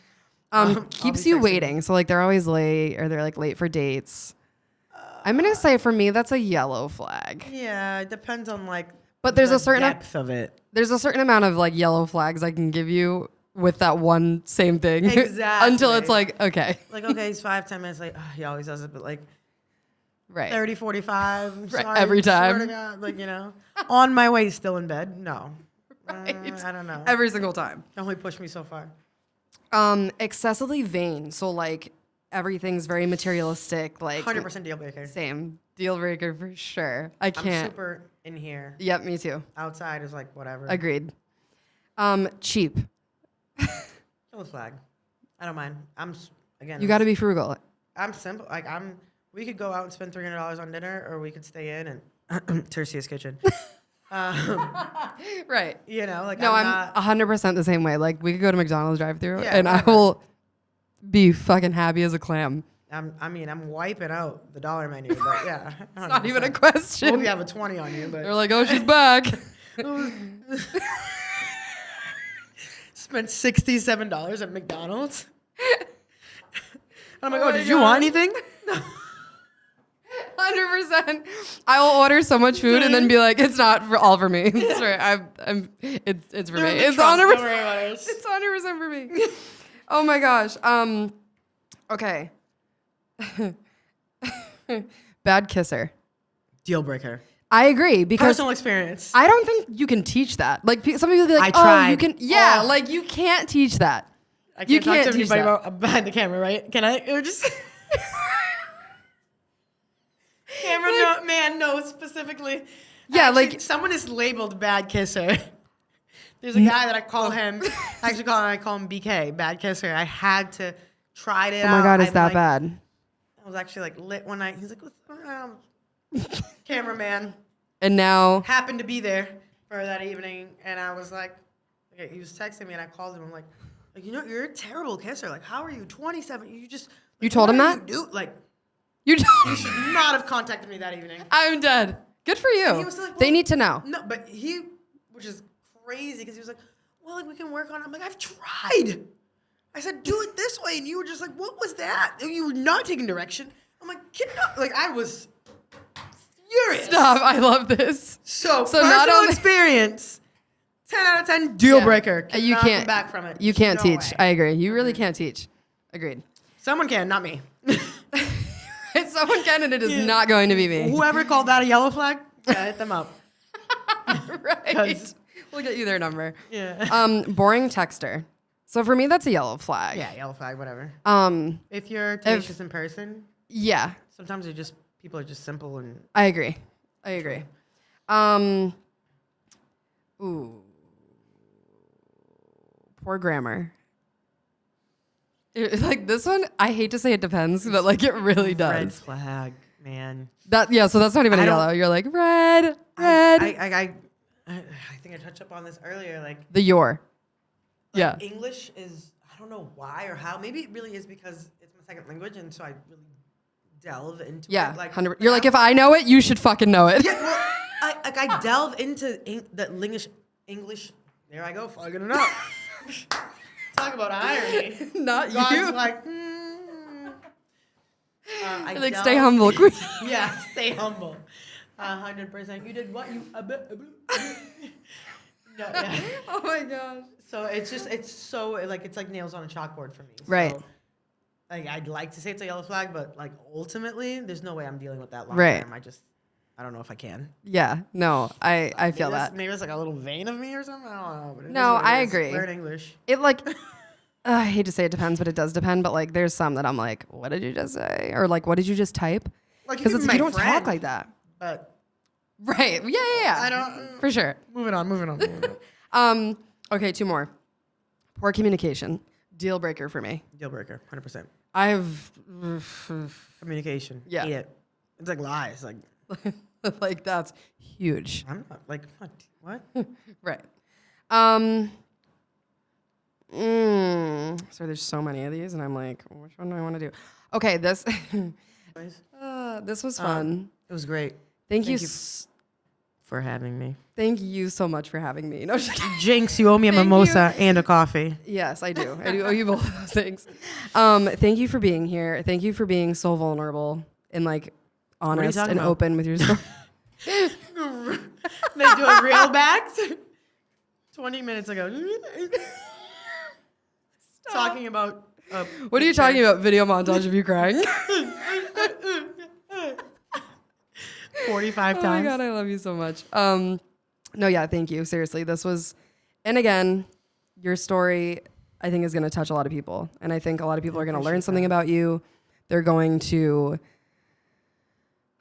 Keeps be you texting waiting. So like they're always late or they're like late for dates. I'm gonna say for me that's a yellow flag. Yeah, it depends on like. But there's the a certain depth of it. There's a certain amount of like yellow flags I can give you with that one same thing. Exactly. Until it's like, okay. Like, okay, it's 5-10 minutes. Like, he always does it, but like Right. 30, 45. I'm Right, sorry, every swear time. to God, like, you know, on my way, still in bed. No. Right. I don't know. Every single time. Only push me so far. Excessively vain. So like everything's very materialistic. Like 100% deal breaker. Same. Deal breaker for sure. I I'm can't. super in here. Yep, me too. Outside is like whatever. Agreed. Cheap. Yellow flag. I don't mind. Again. You got to be frugal. I'm simple. Like we could go out and spend $300 on dinner, or we could stay in and Tercia's kitchen. Right. You know, like No, I'm I'm not, 100% the same way. Like we could go to McDonald's drive-through Yeah, and whatever. I will be fucking happy as a clam. I'm wiping out the dollar menu, but yeah. It's not even a 100%. question. Hope you have a 20 on you, but They're like, oh, she's back. spent $67 at McDonald's. I'm like, Oh oh, my did you God. want anything? 100%. I will order so much food and then be like, it's not all for me. It's right. It's for me. They're in the It's trunk, 100%. don't worry about it. It's 100% for me. Oh my gosh. Okay. Bad kisser. Deal breaker. I agree because Personal experience. I don't think you can teach that. Like some people be like, I oh, tried. you can. Yeah, Oh. like you can't teach that. I You can't can't talk to teach anybody that. about behind the camera, right? Can I? Or just man knows specifically. Yeah, Actually, like- someone is labeled bad kisser. There's a guy that I call him. I call him BK, bad kisser. I had to try it Oh out. my God, is I'm that like- bad? I was actually like lit one night. He's like, "What's going on?" Cameraman And now, happened to be there for that evening, and I was like, okay, he was texting me, and I called him. I'm like, you know, you're a terrible kisser. Like, how are you 27? You just You told him what that? You do like you you should not have contacted me that evening. I'm dead. Good for you. And he was like, they well, need to know. No, but which is crazy because he was like, well, like we can work on it. I'm like, I've tried. I said, do it this way. And you were just like, what was that? And you were not taking direction. I'm like, like I was furious. Stop. I love this. So not not only experience, 10 out of 10, deal breaker. You Cannot can't come back from it. You can't No teach. way. I agree. You really can't teach. Agreed. Someone can, not me. Someone can, and it is not going to be me. Whoever called that a yellow flag, hit them up. Right. We'll get you their number. Yeah. Boring texter. So for me, that's a yellow flag. Yeah, yellow flag, whatever. Um, If you're tenacious in person, yeah, sometimes people are just simple and. I agree. Ooh. Poor grammar. Like this one, I hate to say it depends, but like it really does. Red flag, man. So that's not even a yellow. You're like red. I think I touched up on this earlier. Like The your. Like Yeah. English is, I don't know why or how. Maybe it really is because it's my second language, and so I really delve into Yeah. it. Like, 100. You're like, if I know it, you should fucking know it. yeah, well, I delve into the English. There I go, fucking it up. Talk about irony. Not God's you. like, You're like, stay humble. Yeah, stay humble. 100%. You did what? No, yeah. Oh my gosh. So it's so like it's like nails on a chalkboard for me. So, Right. Like I'd like to say it's a yellow flag, but like ultimately, there's no way I'm dealing with that long Right. term. I don't know if I can. Yeah. No, I feel that. Maybe it's like a little vein of me or something. I don't know. But No, I agree. Learn English. It like, I hate to say it depends, but it does depend. But like, there's some that I'm like, what did you just say? Or like, what did you just type? Like Because it's you don't talk like that. But Right. Yeah. I don't. For sure. Moving on. Okay, two more. Poor communication. Deal breaker for me. Deal breaker. 100%. I've Communication. Yeah. Hate it. It's like lies. Like like that's huge. I'm not like what? Right. So there's so many of these, and I'm like, which one do I want to do? Okay, this was fun. It was great. Thank you for having me. Thank you so much for having me. No, Jinx, you owe me a Thank mimosa and a coffee. yes, I do. I do owe you both of those things. Thank you for being here. Thank you for being so vulnerable and like honest and about? open with your story. They do a reel back 20 minutes ago. Talking about. What are you talking about? Video montage of you crying? 45 times. Oh my God, I love you so much. No, yeah, thank you. Seriously, this was, and again, your story, I think, is going to touch a lot of people. And I think a lot of people are going to learn something about you. They're going to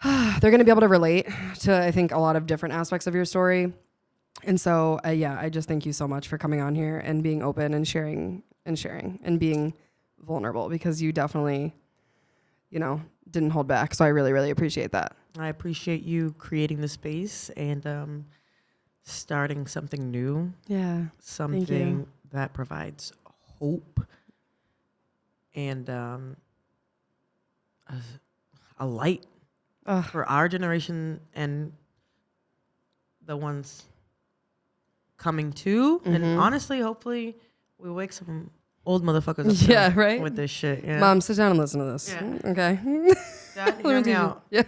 be able to relate to, I think, a lot of different aspects of your story. And so, yeah, I just thank you so much for coming on here and being open and sharing and being vulnerable, because you definitely, didn't hold back. So I really, really appreciate that. I appreciate you creating the space and starting something new. Yeah. Something that provides hope and a light for our generation and the ones coming to. Mm-hmm. And honestly, hopefully, we wake some old motherfuckers up. Yeah, right? With this shit. Yeah. Mom, sit down and listen to this. Yeah. Okay. Dad, hear me out. Yeah.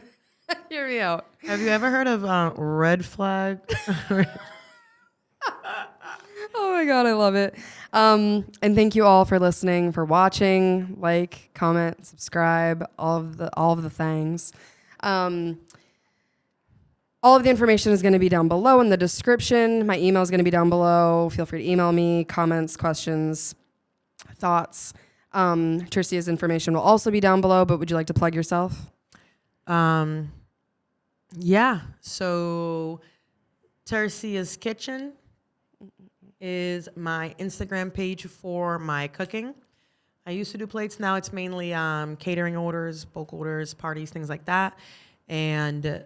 Hear me out. Have you ever heard of red flag? Oh my God, I love it. And thank you all for listening, for watching, like, comment, subscribe, all of the things. All of the information is going to be down below in the description. My email is going to be down below. Feel free to email me comments, questions, thoughts. Tercia's information will also be down below, but would you like to plug yourself? Yeah. So Tercia's Kitchen is my Instagram page for my cooking. I used to do plates. Now it's mainly catering orders, bulk orders, parties, things like that. And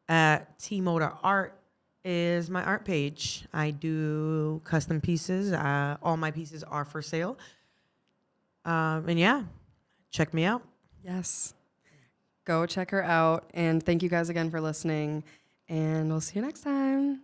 at tmotaart is my art page. I do custom pieces. All my pieces are for sale. And yeah, check me out. Yes. Go check her out. And thank you guys again for listening. And we'll see you next time.